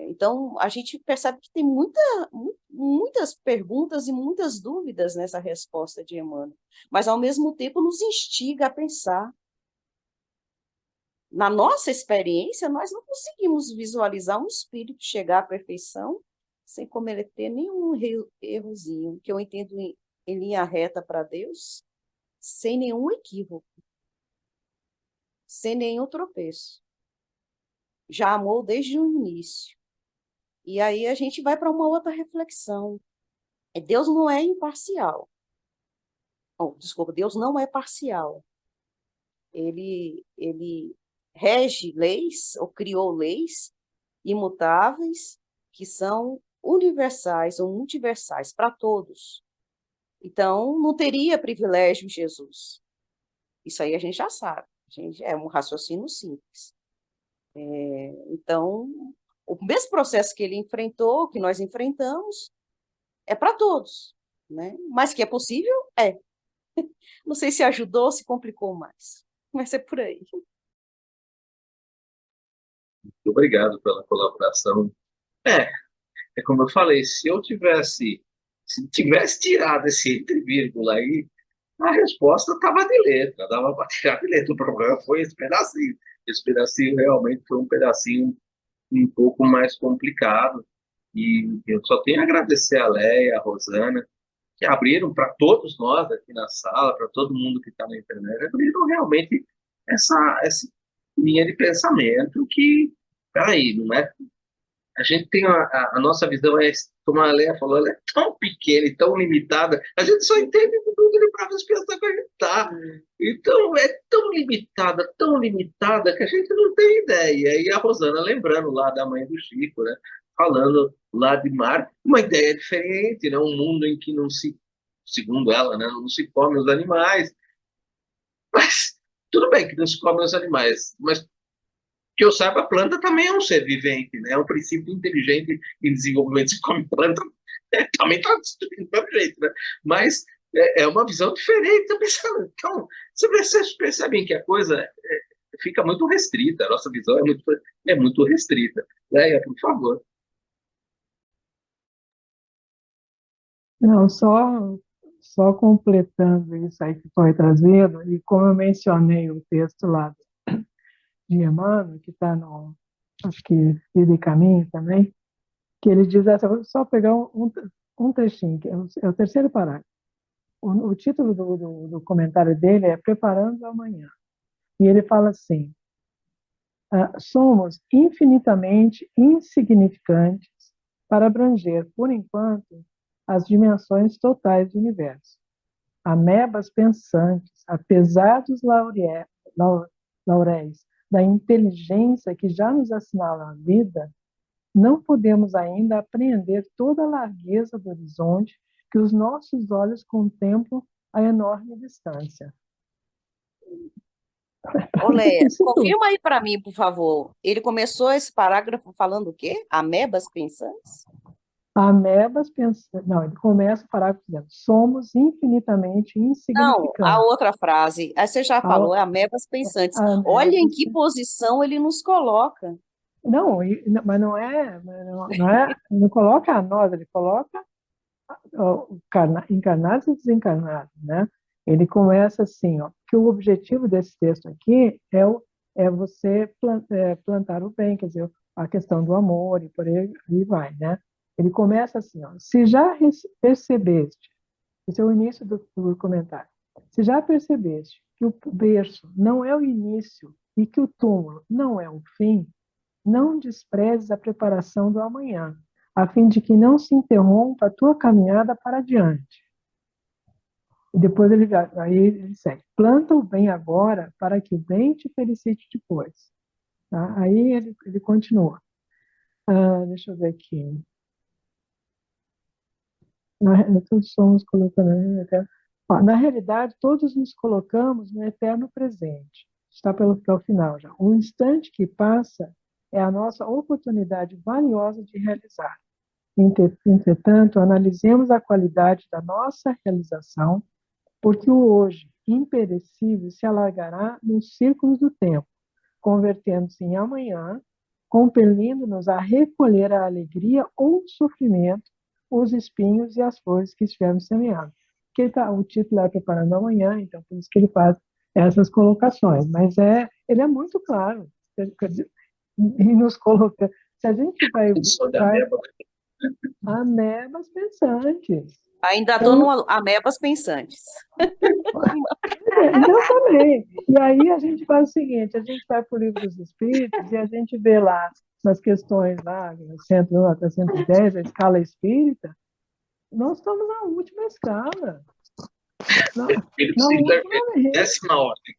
Então, a gente percebe que tem muitas perguntas e muitas dúvidas nessa resposta de Emmanuel, mas, ao mesmo tempo, nos instiga a pensar. Na nossa experiência, nós não conseguimos visualizar um espírito chegar à perfeição sem cometer nenhum errozinho, que eu entendo em linha reta para Deus, sem nenhum equívoco, sem nenhum tropeço. Já amou desde o início. E aí a gente vai para uma outra reflexão. Deus não é imparcial. Desculpa, Deus não é parcial. Ele rege leis, ou criou leis imutáveis, que são universais ou multiversais para todos. Então, não teria privilégio Jesus. Isso aí a gente já sabe. É um raciocínio simples. Então, o mesmo processo que ele enfrentou, que nós enfrentamos, é para todos, né? Mas que é possível, é. Não sei se ajudou, se complicou mais. Mas é por aí. Muito obrigado pela colaboração. É, é como eu falei, se tivesse tirado esse entre vírgula aí, a resposta estava de letra, dava para tirar de letra. O problema foi esse pedacinho. Esse pedacinho realmente foi um pedacinho um pouco mais complicado. E eu só tenho a agradecer a Leia, a Rosana, que abriram para todos nós aqui na sala, para todo mundo que está na internet, abriram realmente essa linha de pensamento que, peraí, não é? A gente tem a nossa visão, como a Leia falou, ela é tão pequena e tão limitada, a gente só entende o mundo de própria expiação que a gente está. Então, é tão limitada, que a gente não tem ideia. E a Rosana lembrando lá da mãe do Chico, né? Falando lá de mar, uma ideia diferente, né? Um mundo em que não se, segundo ela, né? Não se come os animais. Mas tudo bem que não se come os animais, mas que eu saiba, a planta também é um ser vivente, né? É um princípio inteligente em desenvolvimento. Se come planta, também está destruindo do mesmo jeito, né? Mas é uma visão diferente. Então, vocês percebem que a coisa fica muito restrita, a nossa visão é muito restrita. Leia, por favor. Não, só completando isso aí que foi trazido, e como eu mencionei o texto lá de Emmanuel, que está no, acho que Vida e Caminho também, que ele diz essa, vou só pegar um trechinho, que é o terceiro parágrafo. O título do comentário dele é Preparando o Amanhã. E ele fala assim: somos infinitamente insignificantes para abranger, por enquanto, as dimensões totais do universo. Amebas pensantes, apesar dos lauréis da inteligência que já nos assinala a vida, não podemos ainda apreender toda a largueza do horizonte que os nossos olhos contemplam a enorme distância. Olé, confirma aí para mim, por favor. Ele começou esse parágrafo falando o quê? Amebas pensantes? Amebas pensando. Não, ele começa o parágrafo dizendo: somos infinitamente Não, a insignificantes. outra frase, aí você já falou, é amebas pensantes. Olha em Amebas. que posição ele nos coloca. Não, mas não é, não coloca a nós, ele coloca encarnados e desencarnados, né? Ele começa assim, ó, que o objetivo desse texto aqui é você plantar o bem, quer dizer, a questão do amor e por aí vai, né? Ele começa assim, ó, se já percebeste, esse é o início do comentário, se já percebeste que o berço não é o início e que o túmulo não é o fim, não desprezes a preparação do amanhã, a fim de que não se interrompa a tua caminhada para adiante. E depois aí ele segue: planta o bem agora, para que o bem te felicite depois. Tá? Aí ele continua. Deixa eu ver aqui. Todos somos colocando. Na realidade, todos nos colocamos no eterno presente. Está pelo final já. O instante que passa é a nossa oportunidade valiosa de realizar. Entretanto, analisemos a qualidade da nossa realização, porque o hoje imperecível se alargará nos círculos do tempo, convertendo-se em amanhã, compelindo-nos a recolher a alegria ou o sofrimento, os espinhos e as flores que estivermos semeando. O título é Preparando Amanhã, então por isso que ele faz essas colocações, mas ele é muito claro, e nos coloca, se a gente Só da vai ameba. amebas pensantes. Ainda estou Então, no amebas pensantes. exatamente. E aí a gente faz o seguinte, a gente vai para o Livro dos Espíritos e a gente vê lá nas questões lá, 101 até 110, a escala espírita, nós estamos na última escala. Na, Ele na precisa última vez, 10ª ordem.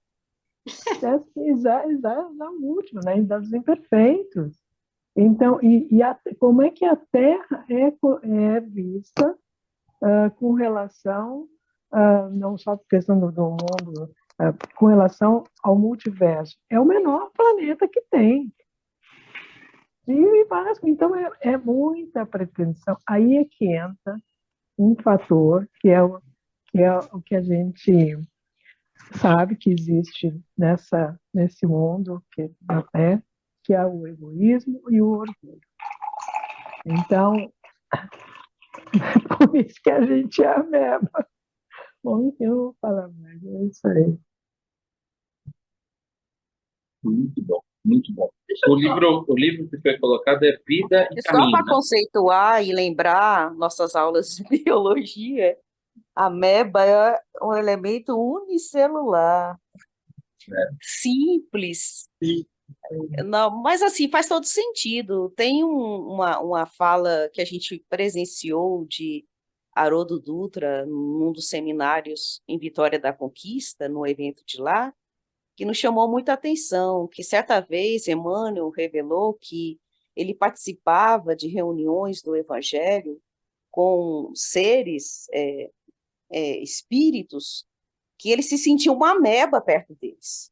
na última, né, dos imperfeitos. Então, como é que a Terra é vista com relação, não só por questão do mundo, com relação ao multiverso? É o menor planeta que tem. E várias, então, é muita pretensão. Aí é que entra um fator que é o que a gente sabe que existe nesse mundo da Terra, que é o egoísmo e o orgulho. Então, por isso que a gente é a mesma. Bom, eu não vou falar mais, é isso aí. Muito bom, muito bom. O livro que foi colocado é Vida e E só Caminho, para né? conceituar e lembrar nossas aulas de biologia, a ameba é um elemento unicelular, É. simples. Não, mas assim, faz todo sentido. Tem uma fala que a gente presenciou de Haroldo Dutra num dos seminários em Vitória da Conquista, no evento de lá, que nos chamou muita atenção, que certa vez Emmanuel revelou que ele participava de reuniões do Evangelho com seres, espíritos, que ele se sentia uma ameba perto deles.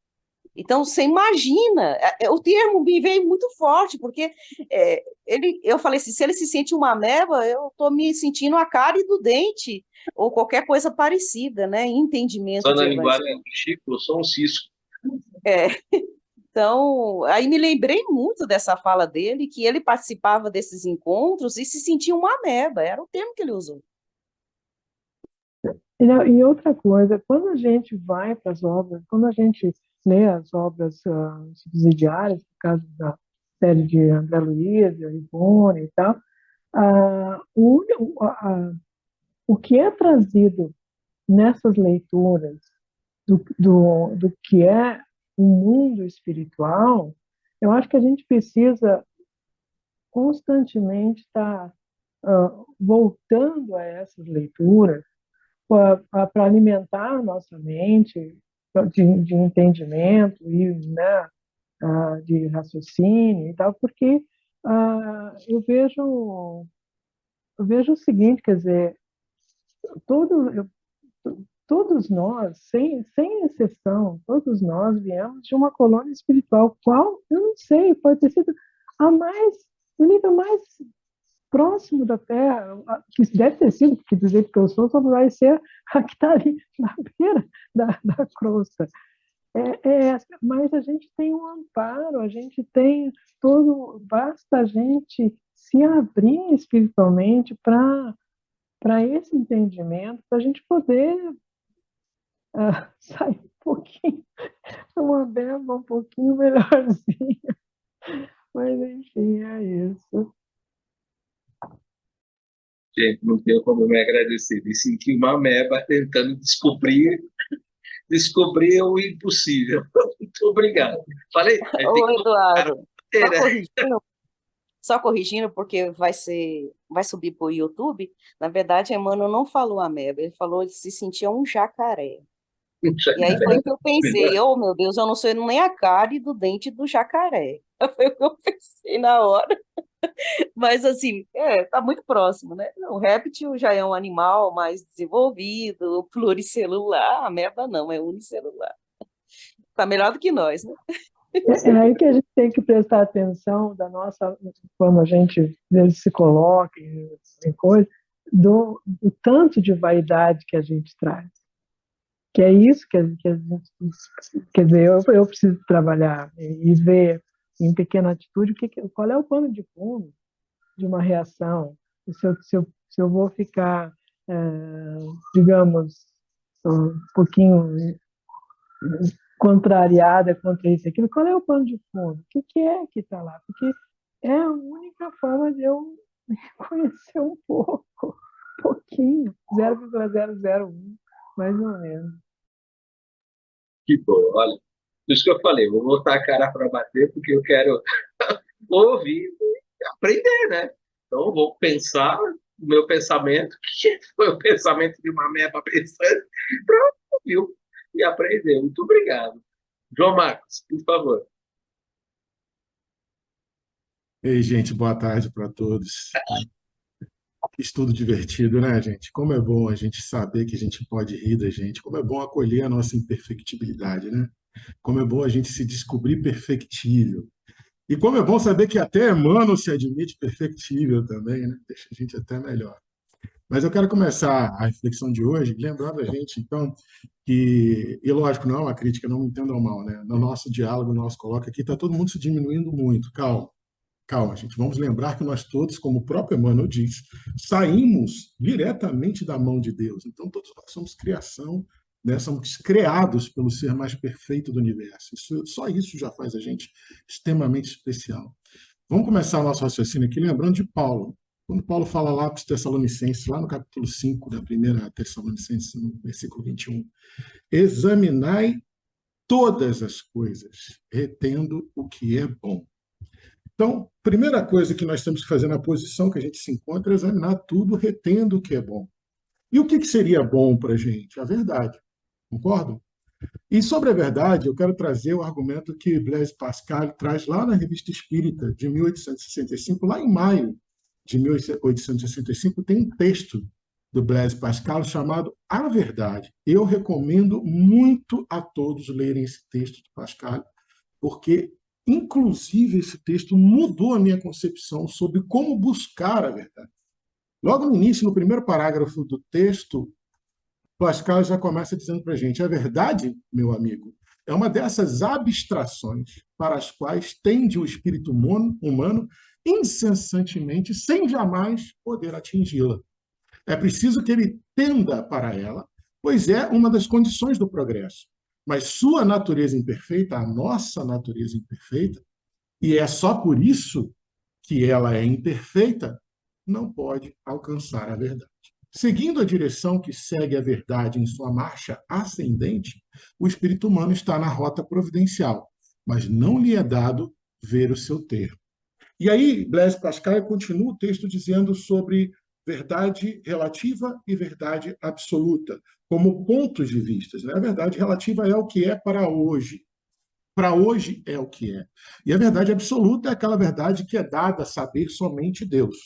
Então, você imagina, o termo me veio muito forte, porque eu falei assim, se ele se sente uma ameba, eu estou me sentindo a cárie do dente, ou qualquer coisa parecida, né? Entendimento Só de na evangelho. linguagem do Chico, eu sou um cisco. É, então, aí me lembrei muito dessa fala dele, que ele participava desses encontros e se sentia uma ameba, era o termo que ele usou. E outra coisa, quando a gente vai para as obras, quando a gente lê as obras subsidiárias, no caso da série de André Luiz, Ivone e tal, o que é trazido nessas leituras do que é o mundo espiritual, eu acho que a gente precisa constantemente estar voltando a essas leituras para alimentar a nossa mente de entendimento e, né, de raciocínio e tal, porque eu vejo o seguinte, quer dizer, todo, todos nós, sem exceção, todos nós viemos de uma colônia espiritual, qual, eu não sei, pode ter sido a mais, o nível mais próximo da Terra, que deve ter sido, porque do jeito que eu sou, só vai ser a que está ali na beira da crosta. Mas a gente tem um amparo, a gente tem todo, basta a gente se abrir espiritualmente para esse entendimento, para a gente poder sair um pouquinho, uma beba um pouquinho melhorzinha. Mas, enfim, é isso. Gente, não tenho como me agradecer. Me senti uma meba tentando descobrir o impossível. Muito obrigado. Falei, aí tem Ô, que colocar Eduardo, a só bandeira. corrigindo, só corrigindo, porque vai subir para o YouTube. Na verdade, Emmanuel não falou ameba, ele falou que se sentia um jacaré. E aí foi o que eu pensei, oh meu Deus, eu não sei nem a cárie do dente do jacaré. Foi o que eu pensei na hora. Mas assim, tá muito próximo, né? O réptil já é um animal mais desenvolvido, pluricelular, a ameba não, é unicelular. Tá melhor do que nós, né? É aí que a gente tem que prestar atenção da nossa, como a gente às vezes se coloca em coisa, do tanto de vaidade que a gente traz. Que é isso que a gente, quer dizer, eu preciso trabalhar e ver em pequena atitude qual é o pano de fundo de uma reação. Se eu vou ficar, digamos, um pouquinho contrariada contra isso e aquilo, qual é o pano de fundo? O que é que está lá? Porque é a única forma de eu me conhecer um pouquinho, 0,001, mais ou menos. Que bom, olha. Por isso que eu falei, vou botar a cara para bater, porque eu quero ouvir e aprender, né? Então, eu vou pensar o meu pensamento, que foi o pensamento de uma meba pensante, para ouvir e aprender. Muito obrigado. João Marcos, por favor. Ei, gente, boa tarde para todos. Que estudo divertido, né, gente? Como é bom a gente saber que a gente pode rir da gente, como é bom acolher a nossa imperfectibilidade, né? Como é bom a gente se descobrir perfectível. E como é bom saber que até Emmanuel se admite perfectível também, né? Deixa a gente até melhor. Mas eu quero começar a reflexão de hoje lembrando a gente, então, que, e lógico, não é uma crítica, não me entendam mal, né? No nosso diálogo, no nosso coloca aqui, está todo mundo se diminuindo muito. Calma. Calma, gente. Vamos lembrar que nós todos, como o próprio Emmanuel diz, saímos diretamente da mão de Deus. Então, todos nós somos criação, né? Somos criados pelo ser mais perfeito do universo. Só isso já faz a gente extremamente especial. Vamos começar o nosso raciocínio aqui lembrando de Paulo. Quando Paulo fala lá para os Tessalonicenses, lá no capítulo 5 da primeira Tessalonicenses, no versículo 21, examinai todas as coisas, retendo o que é bom. Então, primeira coisa que nós temos que fazer na posição que a gente se encontra é examinar tudo, retendo o que é bom. E o que seria bom para a gente? A verdade. Concordam? E sobre a verdade, eu quero trazer o argumento que Blaise Pascal traz lá na Revista Espírita, de 1865, lá em maio de 1865, tem um texto do Blaise Pascal chamado A Verdade. Eu recomendo muito a todos lerem esse texto de Pascal, porque inclusive, esse texto mudou a minha concepção sobre como buscar a verdade. Logo no início, no primeiro parágrafo do texto, Pascal já começa dizendo para a gente: a verdade, meu amigo, é uma dessas abstrações para as quais tende o espírito humano incessantemente, sem jamais poder atingi-la. É preciso que ele tenda para ela, pois é uma das condições do progresso. Mas sua natureza imperfeita, a nossa natureza imperfeita, e é só por isso que ela é imperfeita, não pode alcançar a verdade. Seguindo a direção que segue a verdade em sua marcha ascendente, o espírito humano está na rota providencial, mas não lhe é dado ver o seu termo. E aí, Blaise Pascal continua o texto dizendo sobre verdade relativa e verdade absoluta, como pontos de vista. A verdade relativa é o que é para hoje. Para hoje é o que é. E a verdade absoluta é aquela verdade que é dada a saber somente Deus.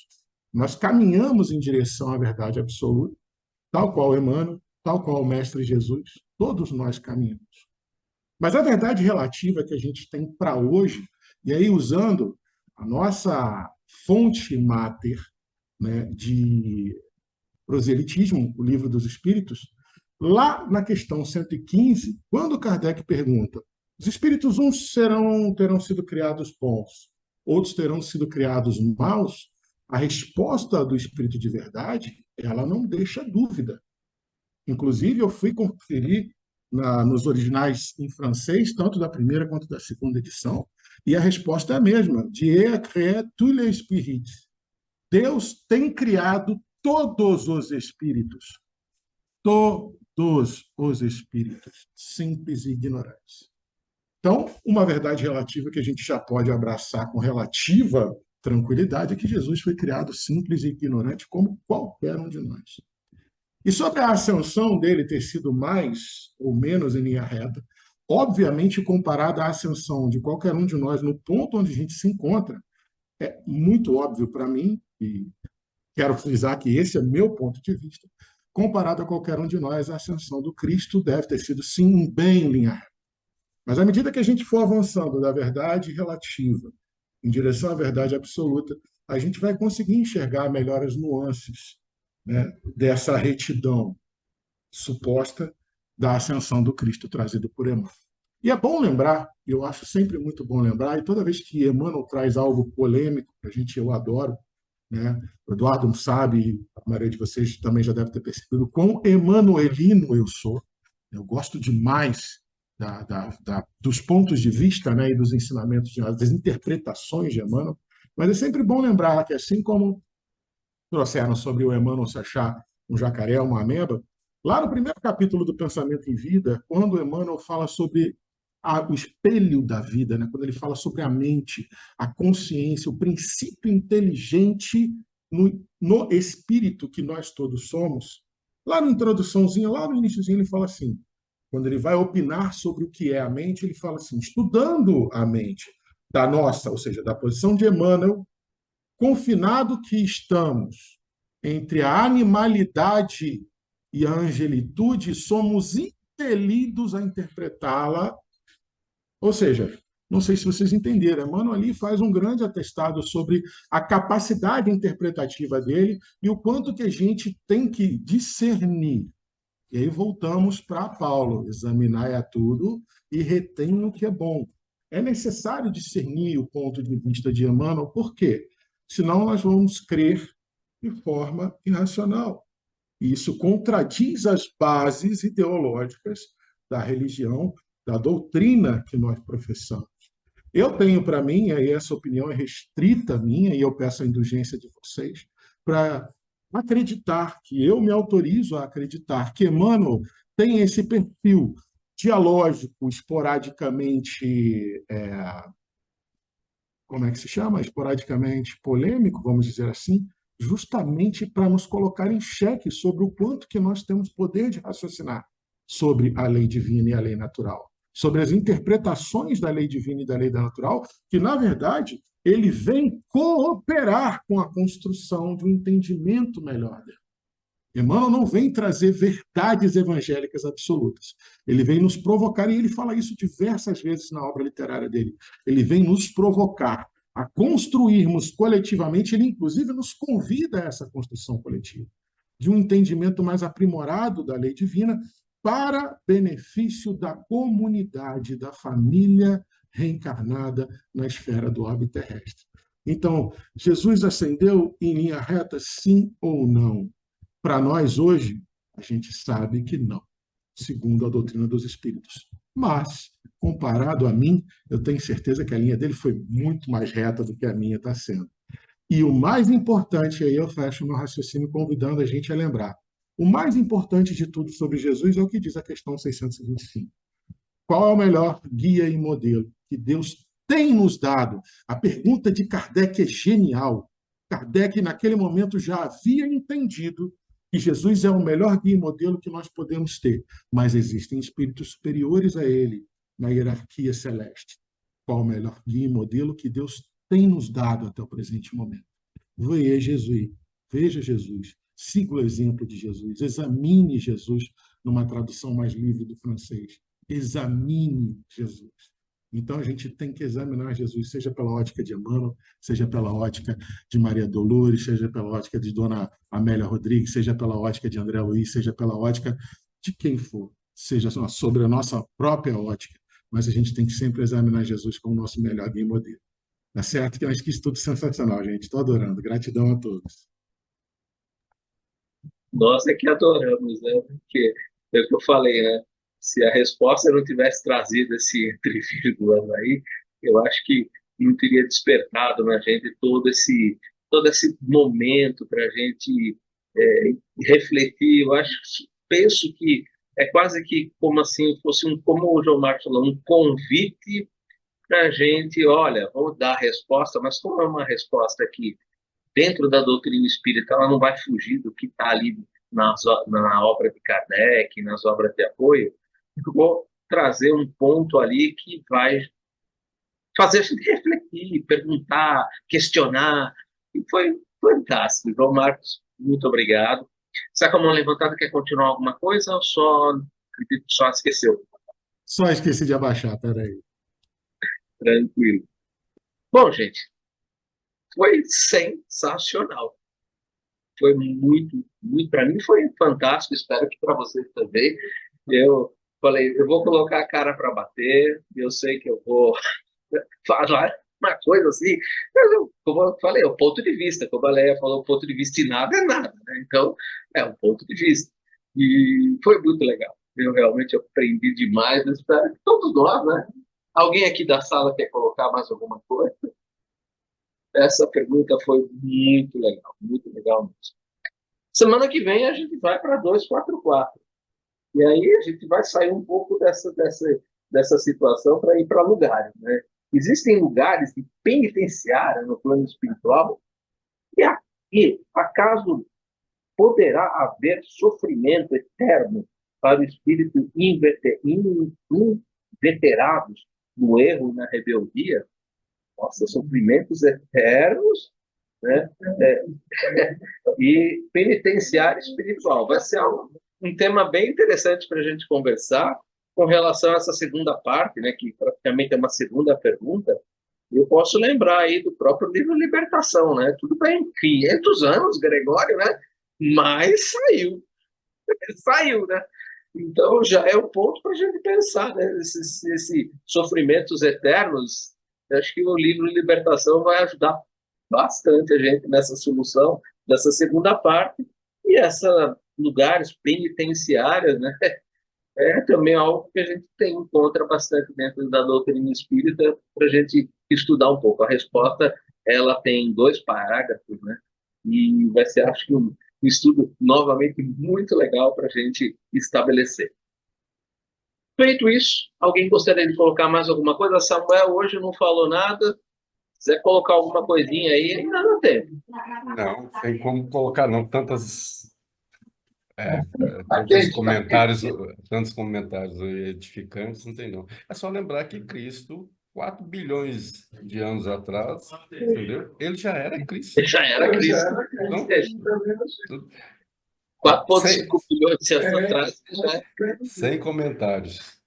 Nós caminhamos em direção à verdade absoluta, tal qual Emmanuel, tal qual o Mestre Jesus, todos nós caminhamos. Mas a verdade relativa que a gente tem para hoje, e aí usando a nossa fonte máter, né, de Proselitismo, o Livro dos Espíritos, lá na questão 115, quando Kardec pergunta: os espíritos uns terão sido criados bons, outros terão sido criados maus, a resposta do espírito de verdade, ela não deixa dúvida. Inclusive, eu fui conferir nos originais em francês, tanto da primeira quanto da segunda edição, e a resposta é a mesma: Dieu a créé tous les espíritos. Deus tem criado todos os espíritos. Todos os espíritos, simples e ignorantes. Então, uma verdade relativa que a gente já pode abraçar com relativa tranquilidade é que Jesus foi criado simples e ignorante como qualquer um de nós. E sobre a ascensão dele ter sido mais ou menos em linha reta, obviamente, comparada à ascensão de qualquer um de nós no ponto onde a gente se encontra, é muito óbvio para mim, e quero frisar que esse é meu ponto de vista, comparado a qualquer um de nós, a ascensão do Cristo deve ter sido, sim, bem em linha reta. Mas à medida que a gente for avançando da verdade relativa em direção à verdade absoluta, a gente vai conseguir enxergar melhor as nuances, né, dessa retidão suposta da ascensão do Cristo trazido por Emmanuel. E é bom lembrar, eu acho sempre muito bom lembrar, e toda vez que Emmanuel traz algo polêmico, eu adoro, né? O Eduardo sabe, a maioria de vocês também já deve ter percebido, quão emanuelino eu sou. Eu gosto demais dos pontos de vista, né, e dos ensinamentos, das interpretações de Emmanuel, mas é sempre bom lembrar que, assim como trouxeram sobre o Emmanuel se achar um jacaré, uma ameba, lá no primeiro capítulo do Pensamento em Vida, quando o Emmanuel fala sobre o espelho da vida, né? Quando ele fala sobre a mente, a consciência, o princípio inteligente no espírito que nós todos somos, lá na introduçãozinha, lá no iníciozinho, ele fala assim, quando ele vai opinar sobre o que é a mente, ele fala assim, estudando a mente da nossa, ou seja, da posição de Emmanuel, confinado que estamos entre a animalidade e a angelitude, somos impelidos a interpretá-la. Ou seja, não sei se vocês entenderam, Emmanuel ali faz um grande atestado sobre a capacidade interpretativa dele e o quanto que a gente tem que discernir. E aí voltamos para Paulo, examinar a tudo e retém o que é bom. É necessário discernir o ponto de vista de Emmanuel, por quê? Senão nós vamos crer de forma irracional. E isso contradiz as bases ideológicas da religião, da doutrina que nós professamos. Eu tenho para mim, e essa opinião é restrita minha, e eu peço a indulgência de vocês, para acreditar, que eu me autorizo a acreditar, que Emmanuel tem esse perfil dialógico, esporadicamente, como é que se chama? Esporadicamente polêmico, vamos dizer assim, justamente para nos colocar em xeque sobre o quanto que nós temos poder de raciocinar sobre a lei divina e a lei natural, sobre as interpretações da lei divina e da lei natural, que, na verdade, ele vem cooperar com a construção de um entendimento melhor dela. Emmanuel não vem trazer verdades evangélicas absolutas. Ele vem nos provocar, e ele fala isso diversas vezes na obra literária dele. Ele vem nos provocar a construirmos coletivamente, ele inclusive nos convida a essa construção coletiva, de um entendimento mais aprimorado da lei divina para benefício da comunidade, da família reencarnada na esfera do orbe terrestre. Então, Jesus ascendeu em linha reta, sim ou não? Para nós, hoje, a gente sabe que não, segundo a doutrina dos espíritos. Mas, comparado a mim, eu tenho certeza que a linha dele foi muito mais reta do que a minha está sendo. E o mais importante, aí eu fecho meu raciocínio convidando a gente a lembrar, o mais importante de tudo sobre Jesus é o que diz a questão 625. Qual é o melhor guia e modelo que Deus tem nos dado? A pergunta de Kardec é genial. Kardec, naquele momento, já havia entendido que Jesus é o melhor guia e modelo que nós podemos ter, mas existem espíritos superiores a ele na hierarquia celeste. Qual o melhor guia e modelo que Deus tem nos dado até o presente momento? Veja Jesus, siga o exemplo de Jesus, examine Jesus numa tradução mais livre do francês. Examine Jesus. Então, a gente tem que examinar Jesus, seja pela ótica de Emmanuel, seja pela ótica de Maria Dolores, seja pela ótica de Dona Amélia Rodrigues, seja pela ótica de André Luiz, seja pela ótica de quem for, seja sobre a nossa própria ótica. Mas a gente tem que sempre examinar Jesus como o nosso melhor guia e modelo. Tá certo? Que eu acho que isso tudo é sensacional, gente. Estou adorando. Gratidão a todos. Nós é que adoramos, né? Porque é o que eu falei, né? Se a resposta não tivesse trazido esse entre vírgulas aí, eu acho que não teria despertado na gente todo esse momento para a gente é, refletir. Eu acho, penso que é quase que como assim fosse como o João Marcos falou, um convite para a gente, olha, vamos dar a resposta, mas como é uma resposta que dentro da doutrina espírita, ela não vai fugir do que está ali na obra de Kardec, nas obras de apoio. Eu vou trazer um ponto ali que vai fazer a gente refletir, perguntar, questionar. E foi fantástico. João Marcos, muito obrigado. Está com a mão levantada, quer continuar alguma coisa ou só esqueceu? Só esqueci de abaixar, peraí. Tranquilo. Bom, gente, foi sensacional. Foi muito, para mim foi fantástico, espero que para vocês também. Eu falei, eu vou colocar a cara para bater, eu sei que eu vou falar uma coisa assim, mas como eu falei, é o ponto de vista, como a Leia falou, o ponto de vista e nada é nada, né? Então, é um ponto de vista. E foi muito legal. Eu realmente aprendi demais, eu espero que todos nós, né? Alguém aqui da sala quer colocar mais alguma coisa? Essa pergunta foi muito legal mesmo. Semana que vem a gente vai para 244. E aí a gente vai sair um pouco dessa situação para ir para lugares, né? Existem lugares de penitenciária no plano espiritual e aqui, acaso poderá haver sofrimento eterno para o espírito inveterados no erro e na rebeldia? Nossa, sofrimentos eternos, né? É, e penitenciária espiritual. Vai ser um tema bem interessante para a gente conversar com relação a essa segunda parte, né, que praticamente é uma segunda pergunta. Eu posso lembrar aí do próprio livro Libertação, né? Tudo bem, 500 anos, Gregório, né? Mas saiu, né? Então já é um ponto para a gente pensar, né? Esses sofrimentos eternos. Acho que o livro Libertação vai ajudar bastante a gente nessa solução dessa segunda parte. E essa lugares penitenciários, né? É também algo que a gente encontra bastante dentro da doutrina espírita para a gente estudar um pouco. A resposta ela tem 2 parágrafos, né? E vai ser, acho que, um estudo novamente muito legal para a gente estabelecer. Feito isso, alguém gostaria de colocar mais alguma coisa? Samuel hoje não falou nada. Se quiser colocar alguma coisinha aí, ainda não tem. Não, tem como colocar, não. Tá Tantos quente, tá quente. comentários, tantos comentários edificantes, não tem não. É só lembrar que Cristo, 4 bilhões de anos atrás, entendeu? Ele já era Cristo. Já era Cristo. Então, tudo- ó, 4,5 bilhões de anos atrás. Já sem comentários.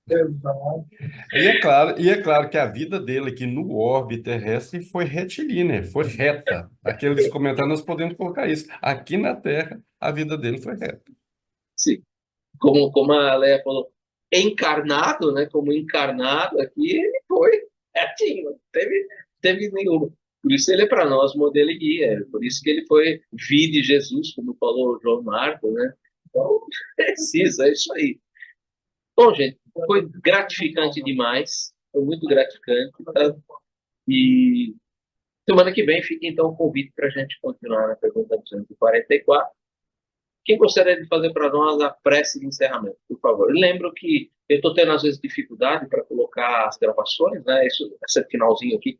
E é claro que a vida dele aqui no orbe terrestre foi retilínea, foi reta. Aqueles comentários nós podemos colocar isso. Aqui na Terra, a vida dele foi reta. sim. Como a Leia falou, encarnado, né? Como encarnado aqui, ele foi retinho, não teve nenhuma. Por isso ele é para nós modelo e guia. Por isso que ele foi vide Jesus, como falou o João Marcos, né? Então, precisa, é isso aí. Bom, gente, foi gratificante demais. Foi muito gratificante. Tá? E semana que vem fica então o convite para a gente continuar na pergunta 244. Quem gostaria de fazer para nós a prece de encerramento, por favor? Eu lembro que eu estou tendo, às vezes, dificuldade para colocar as gravações, né? Esse finalzinho aqui,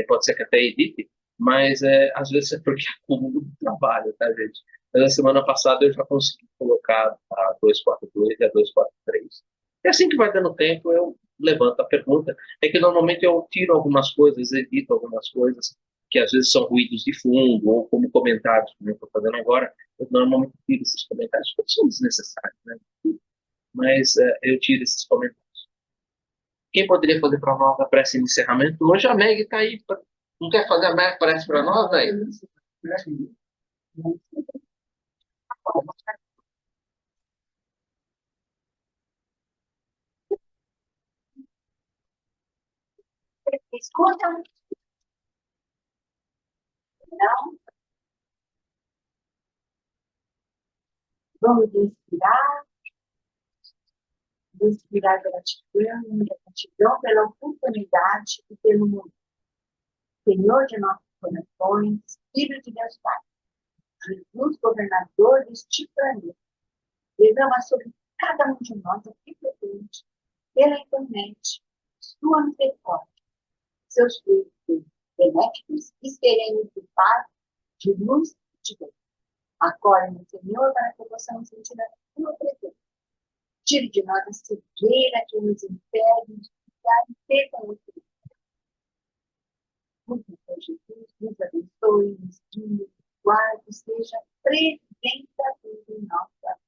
pode ser que até edite, mas às vezes é porque acumulo de trabalho, tá, gente? Mas na semana passada eu já consegui colocar a 242 e a 243. E assim que vai dando tempo, eu levanto a pergunta. É que normalmente eu tiro algumas coisas, edito algumas coisas, que às vezes são ruídos de fundo, ou como comentários, como eu estou fazendo agora. Eu normalmente tiro esses comentários, porque são desnecessários, né? Mas eu tiro esses comentários. Quem poderia fazer para nós a prece de encerramento? Hoje a Meg está aí. Não quer fazer a prece para nós, velho? Escuta, não? Vamos respirar gratidão pela oportunidade e pelo mundo. Senhor de nossos corações, Filho de Deus Pai, Jesus, governador deste planeta, derrama sobre cada um de nós aqui presente, pela internet, sua misericórdia, seus frutos benéficos e serenos de paz, de luz e de bem. Acolhe-nos, Senhor, para que possamos sentir a tua presença. Tire de nós a cegueira que nos impede de ficar e ter com o Espírito. Muito Senhor Jesus, nos abençoe, nos guie, nos guarde, seja presente a Deus em nossa vida.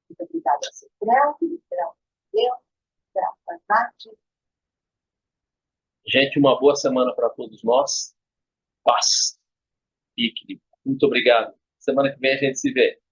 Muito obrigada, Senhor, Deus, graças a Deus. Gente, uma boa semana para todos nós. Paz e equilíbrio. Muito obrigado. Semana que vem a gente se vê.